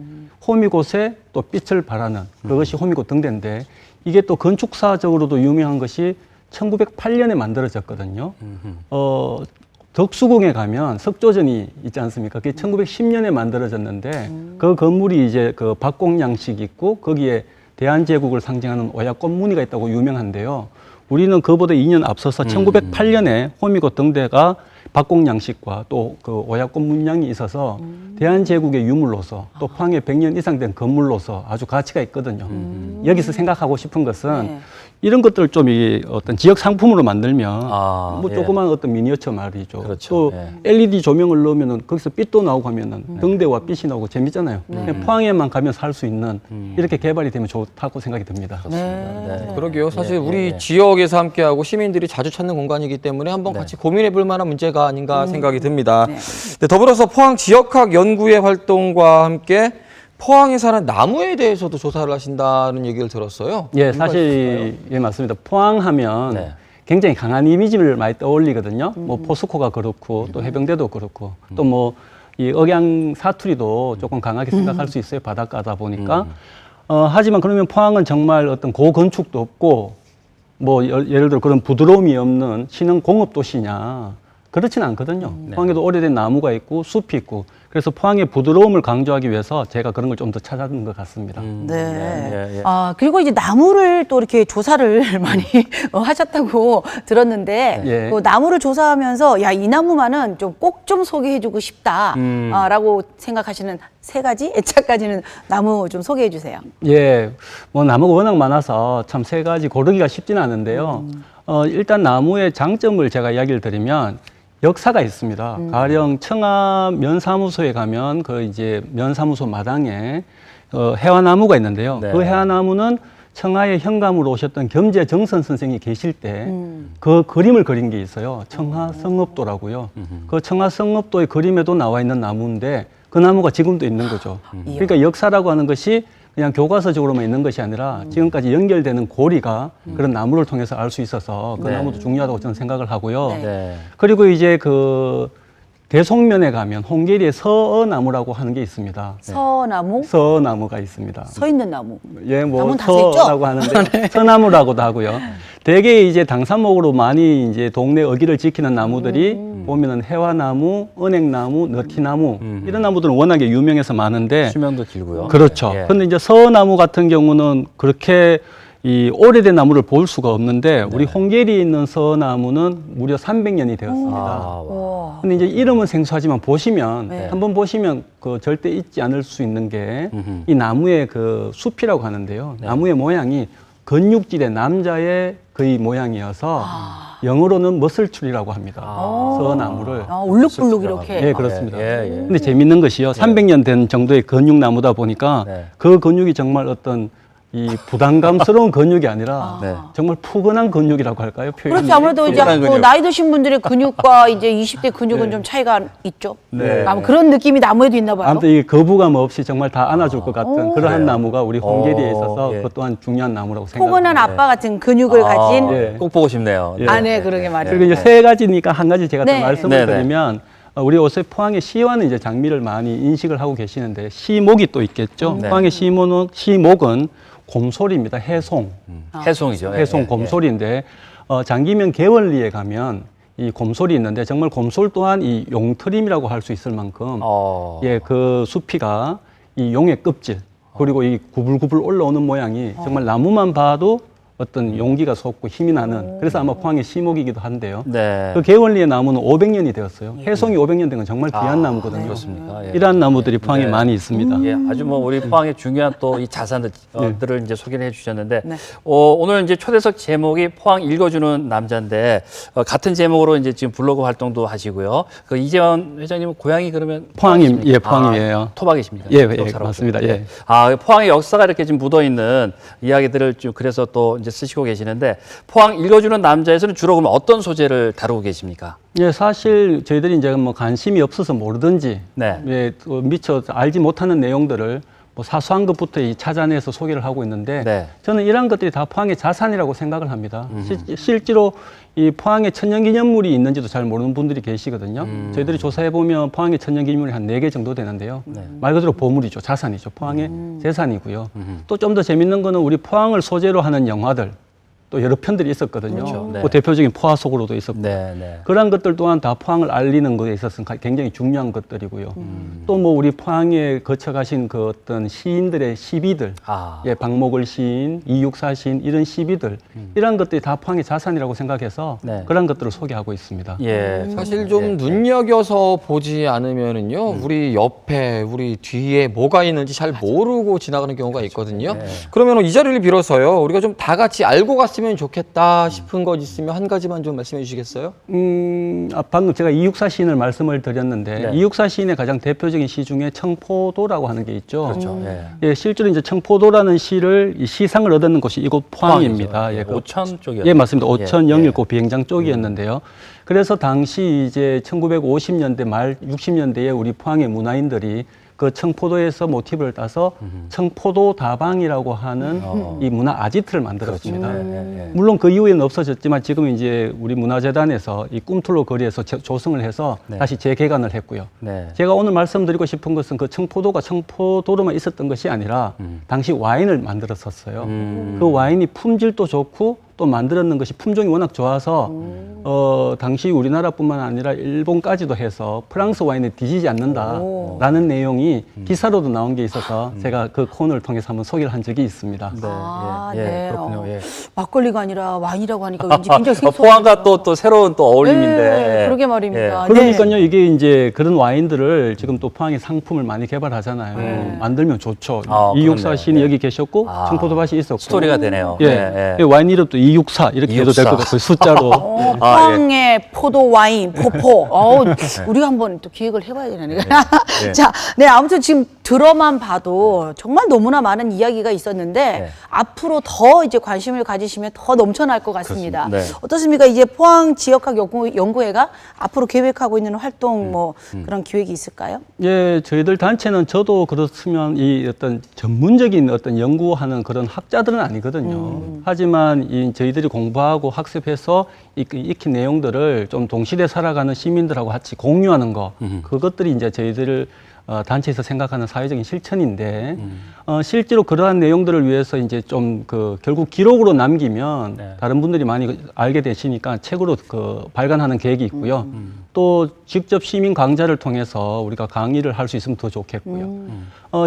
호미곶에 또 빛을 발하는 그것이 호미곶 등대인데 이게 또 건축사적으로도 유명한 것이 1908년에 만들어졌거든요. 덕수궁에 가면 석조전이 있지 않습니까? 그게 1910년에 만들어졌는데 그 건물이 이제 그 박공양식 있고 거기에 대한제국을 상징하는 오약꽃 무늬가 있다고 유명한데요. 우리는 그보다 2년 앞서서 1908년에 호미곶 등대가 박공양식과 또 그 오약꽃 문양이 있어서 대한제국의 유물로서 또 포항에 100년 이상 된 건물로서 아주 가치가 있거든요. 여기서 생각하고 싶은 것은 이런 것들을 좀 이 어떤 지역 상품으로 만들면 뭐 조그만 어떤 미니어처 말이죠. 그렇죠. 또 LED 조명을 넣으면은 거기서 빛도 나오고 하면은 등대와 빛이 나오고 재밌잖아요. 그냥 포항에만 가면 살 수 있는 이렇게 개발이 되면 좋다고 생각이 듭니다. 그러게요. 사실 우리 지역에서 함께하고 시민들이 자주 찾는 공간이기 때문에 한번 같이 고민해 볼 만한 문제가 아닌가 생각이 듭니다. 네, 더불어서 포항 지역학 연구회 활동과 함께 포항에 사는 나무에 대해서도 조사를 하신다는 얘기를 들었어요. 예, 사실 예 맞습니다. 포항하면 굉장히 강한 이미지를 많이 떠올리거든요. 뭐 포스코가 그렇고 또 해병대도 그렇고 또 뭐 이 억양 사투리도 조금 강하게 생각할 수 있어요. 바닷가다 보니까. 하지만 그러면 포항은 정말 어떤 고건축도 없고 뭐 예를 들어 그런 부드러움이 없는 신흥 공업 도시냐? 그렇지는 않거든요. 포항에도 오래된 나무가 있고 숲이 있고 그래서 포항의 부드러움을 강조하기 위해서 제가 그런 걸 좀 더 찾아낸 것 같습니다. 그리고 이제 나무를 또 이렇게 조사를 많이 하셨다고 들었는데 그 나무를 조사하면서 야, 이 나무만은 좀 꼭 좀 소개해주고 싶다라고 생각하시는 세 가지 애착까지는 나무 좀 소개해 주세요. 예, 뭐 나무가 워낙 많아서 참 세 가지 고르기가 쉽지는 않은데요. 일단 나무의 장점을 제가 이야기를 드리면 역사가 있습니다. 가령 청하 면사무소에 가면 그 이제 면사무소 마당에 해화나무가 있는데요. 그 해화나무는 청하의 현감으로 오셨던 겸재정선 선생이 계실 때 그 그림을 그린 게 있어요. 청하성읍도라고요. 그 청하성읍도의 그림에도 나와 있는 나무인데 그 나무가 지금도 있는 거죠. 그러니까 역사라고 하는 것이 그냥 교과서적으로만 있는 것이 아니라 지금까지 연결되는 고리가 그런 나무를 통해서 알 수 있어서 그 네. 나무도 중요하다고 저는 생각을 하고요. 네. 그리고 이제 그 대송면에 가면 홍계리에 서어나무라고 하는 게 있습니다. 서나무? 서나무가 있습니다. 서 있는 나무. 예, 뭐 나무는 다 서 있죠? 서라고 하는데 서나무라고도 하고요. 대개 이제 당산목으로 많이 이제 동네 어기를 지키는 나무들이 보면은 해화나무, 은행나무, 너티나무 이런 나무들은 워낙에 유명해서 많은데 수명도 길고요. 그렇죠. 예. 근데 이제 서나무 같은 경우는 그렇게 이 오래된 나무를 볼 수가 없는데 우리 홍계리에 있는 서나무는 무려 300년이 되었습니다. 아, 와. 근데 이제 이름은 생소하지만 보시면 네. 한번 보시면 그 절대 잊지 않을 수 있는 게 이 나무의 그 숲이라고 하는데요. 나무의 모양이 건육질의 남자의 거의 모양이어서 영어로는 머슬출이라고 합니다. 서나무를. 울룩불룩 이렇게. 예, 그렇습니다. 예, 예. 근데 재밌는 것이요. 300년 된 정도의 건육나무다 보니까 네. 그 건육이 정말 어떤 이 부담감스러운 건육이 아니라 네. 정말 푸근한 건육이라고 할까요? 표현이. 그렇죠. 아무래도 이제 푸근한 근육. 나이 드신 분들의 근육과 이제 20대 근육은 좀 차이가 있죠. 네. 아마 그런 느낌이 나무에도 있나 봐요. 아무튼 이 거부감 없이 정말 다 안아줄 것 같은 그러한 그래요? 나무가 우리 홍계리에 있어서 예. 그것 또한 중요한 나무라고 생각합니다. 포근한 아빠 같은 근육을 가진 예. 꼭 보고 싶네요. 예. 아내 그러게 말이에요. 그리고 이제 세 가지니까 한 가지 제가 네. 또 말씀을 네, 네. 드리면 우리 요새 포항의 시와는 이제 장미를 많이 인식을 하고 계시는데 시목이 또 있겠죠. 네. 포항의 시목은 곰소리입니다. 해송. 해송이죠. 해송 예, 예. 곰소리인데 장기면 개월리에 가면 이 곰솔이 있는데 정말 곰솔 또한 이 용트림이라고 할 수 있을 만큼 예, 그 숲이가 이 용의 껍질 그리고 이 구불구불 올라오는 모양이 정말 나무만 봐도 어떤 용기가 솟고 힘이 나는 그래서 아마 포항의 시목이기도 한데요. 네. 그 개월리의 나무는 500년이 되었어요. 해송이 500년 된 건 정말 귀한 나무거든요. 그렇습니까? 예. 이러한 나무들이 포항에 네. 많이 있습니다. 예, 아주 뭐 우리 포항의 중요한 또 이 자산들을 이제 소개를 해주셨는데 네. 오늘 이제 초대석 제목이 포항 읽어주는 남자인데 같은 제목으로 이제 지금 블로그 활동도 하시고요. 그 이재원 회장님은 고향이 그러면 포항임, 예, 포항이에요. 토박이십니까? 예, 예, 토박사라고 맞습니다. 그러죠. 예. 아, 포항의 역사가 이렇게 지금 묻어 있는 이야기들을 좀 그래서 또 이제 쓰시고 계시는데 포항 읽어주는 남자에서는 주로 그러면 어떤 소재를 다루고 계십니까? 예, 사실 저희들이 이제 뭐 관심이 없어서 모르든지 네. 예, 또 미처 알지 못하는 내용들을 뭐 사소한 것부터 찾아내서 소개를 하고 있는데 네. 저는 이러한 것들이 다 포항의 자산이라고 생각을 합니다. 실제로 이 포항에 천년기념물이 있는지도 잘 모르는 분들이 계시거든요. 저희들이 조사해 보면 포항에 천년기념물이 한 4개 정도 되는데요. 말 그대로 보물이죠. 자산이죠. 포항의 재산이고요. 또 좀 더 재밌는 거는 우리 포항을 소재로 하는 영화들 또 여러 편들이 있었거든요. 그렇죠. 네. 뭐 대표적인 포화 속으로도 있었고 네, 네. 그러한 것들 또한 다 포항을 알리는 것에 있어서는 굉장히 중요한 것들이고요. 또 뭐 우리 포항에 거쳐가신 그 어떤 시인들의 시비들, 아. 예, 박목을 시인, 이육사 시인 이런 시비들 이런 것들이 다 포항의 자산이라고 생각해서 네. 그런 것들을 소개하고 있습니다. 예. 사실 좀 눈여겨서 보지 않으면은요, 우리 옆에, 우리 뒤에 뭐가 있는지 잘 모르고 지나가는 경우가 있거든요. 네. 그러면 이 자리를 빌어서요, 우리가 좀 다 같이 알고 갔으면 좋겠다 싶은 것 있으면 한 가지만 좀 말씀해 주시겠어요? 방금 제가 이육사 시인을 말씀을 드렸는데 네. 이육사 시인의 가장 대표적인 시 중에 청포도라고 하는 게 있죠. 그렇죠. 예. 예, 실제로 이제 청포도라는 시를 이 시상을 얻었는 곳이 이곳 포항입니다. 예, 그 오천 쪽이요. 예, 맞습니다. 오천 예, 영일고 비행장 쪽이었는데요. 그래서 당시 이제 1950년대 말 60년대에 우리 포항의 문화인들이 그 청포도에서 모티브를 따서 청포도 다방이라고 하는 이 문화 아지트를 만들었습니다. 물론 그 이후에는 없어졌지만 지금 이제 우리 문화재단에서 이 꿈틀로 거리에서 조성을 해서 네. 다시 재개관을 했고요. 네. 제가 오늘 말씀드리고 싶은 것은 그 청포도가 청포도로만 있었던 것이 아니라 당시 와인을 만들었었어요. 그 와인이 품질도 좋고 또 만들었는 것이 품종이 워낙 좋아서 당시 우리나라뿐만 아니라 일본까지도 해서 프랑스 와인을 뒤지지 않는다라는 내용이 기사로도 나온 게 있어서 제가 그 코너를 통해서 한번 소개를 한 적이 있습니다. 네. 아, 예. 네. 그렇군요. 예. 막걸리가 아니라 와인이라고 하니까 왠지 굉장히 생소해요. 포항과 또 새로운 또 어울림인데. 네, 그러게 말입니다. 그러니까요, 이게 이제 그런 와인들을 지금 또 포항에 상품을 많이 개발하잖아요. 만들면 좋죠. 아, 이육사 그렇네요. 시인이 네. 여기 계셨고, 아, 청포도밭이 있었고. 스토리가 되네요. 예, 네, 네. 예, 와인 이름도 264 이렇게 해도 될 것 같고요. 숫자로. 포항의 포도 와인 포포. 우리가 한번 또 기획을 해봐야 되네. 자, 네 아무튼 지금 들어만 봐도 정말 너무나 많은 이야기가 있었는데 앞으로 더 이제 관심을 가지시면 더 넘쳐날 것 같습니다. 어떻습니까? 이제 포항 지역학 연구회가 앞으로 계획하고 있는 활동 뭐 그런 기획이 있을까요? 예, 저희들 단체는 저도 그렇으면 이 어떤 전문적인 어떤 연구하는 그런 학자들은 아니거든요. 하지만 이 저희들이 공부하고 학습해서 익힌 내용들을 좀 동시대에 살아가는 시민들하고 같이 공유하는 거, 그것들이 이제 저희들 단체에서 생각하는 사회적인 실천인데 실제로 그러한 내용들을 위해서 이제 좀 결국 기록으로 남기면 다른 분들이 많이 알게 되시니까 책으로 발간하는 계획이 있고요. 또 직접 시민 강좌를 통해서 우리가 강의를 할 수 있으면 더 좋겠고요.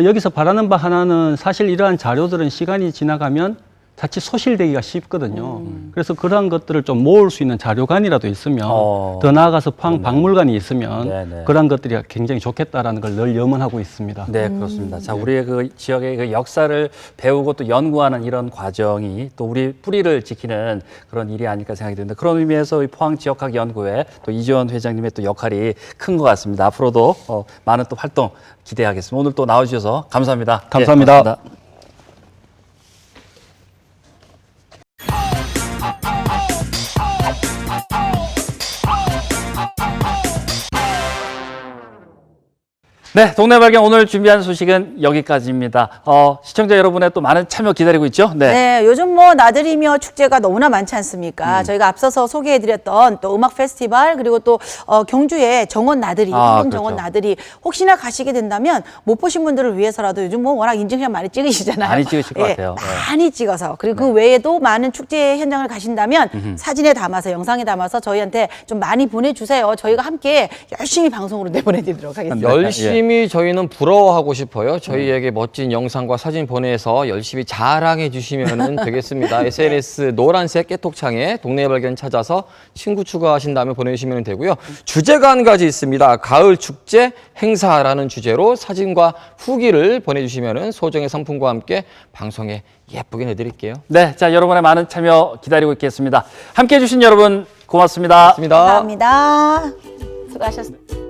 여기서 바라는 바 하나는 사실 이러한 자료들은 시간이 지나가면 자칫 소실되기가 쉽거든요. 그래서 그러한 것들을 좀 모을 수 있는 자료관이라도 있으면 더 나아가서 포항 박물관이 있으면 그러한 것들이 굉장히 좋겠다라는 걸 늘 염원하고 있습니다. 네, 그렇습니다. 자, 우리의 그 지역의 그 역사를 배우고 또 연구하는 이런 과정이 또 우리 뿌리를 지키는 그런 일이 아닐까 생각이 듭니다. 그런 의미에서 이 포항 지역학 연구회 또 이지원 회장님의 또 역할이 큰 것 같습니다. 앞으로도 많은 또 활동 기대하겠습니다. 오늘 또 나와주셔서 감사합니다. 감사합니다. 네, 고맙습니다. 네, 동네 발견 오늘 준비한 소식은 여기까지입니다. 시청자 여러분의 또 많은 참여 기다리고 있죠? 네, 요즘 뭐 나들이며 축제가 너무나 많지 않습니까? 저희가 앞서서 소개해드렸던 또 음악 페스티벌 그리고 또 경주의 정원 나들이, 황금 정원 나들이 혹시나 가시게 된다면 못 보신 분들을 위해서라도 요즘 뭐 워낙 인증샷 많이 찍으시잖아요. 많이 찍으실 것 같아요. 많이 찍어서 그리고 그 외에도 많은 축제 현장을 가신다면 사진에 담아서 영상에 담아서 저희한테 좀 많이 보내주세요. 저희가 함께 열심히 방송으로 내보내드리도록 하겠습니다. 열심히 저희는 부러워하고 싶어요. 저희에게 멋진 영상과 사진 보내서 열심히 자랑해 주시면 되겠습니다. SNS 노란색 깨톡창에 동네 발견 찾아서 친구 추가하신 다음에 보내주시면 되고요. 주제가 한 가지 있습니다. 가을 축제 행사라는 주제로 사진과 후기를 보내주시면 소정의 상품과 함께 방송에 예쁘게 내드릴게요. 네, 자, 여러분의 많은 참여 기다리고 있겠습니다. 함께해 주신 여러분 고맙습니다. 고맙습니다. 감사합니다. 수고하셨습니다.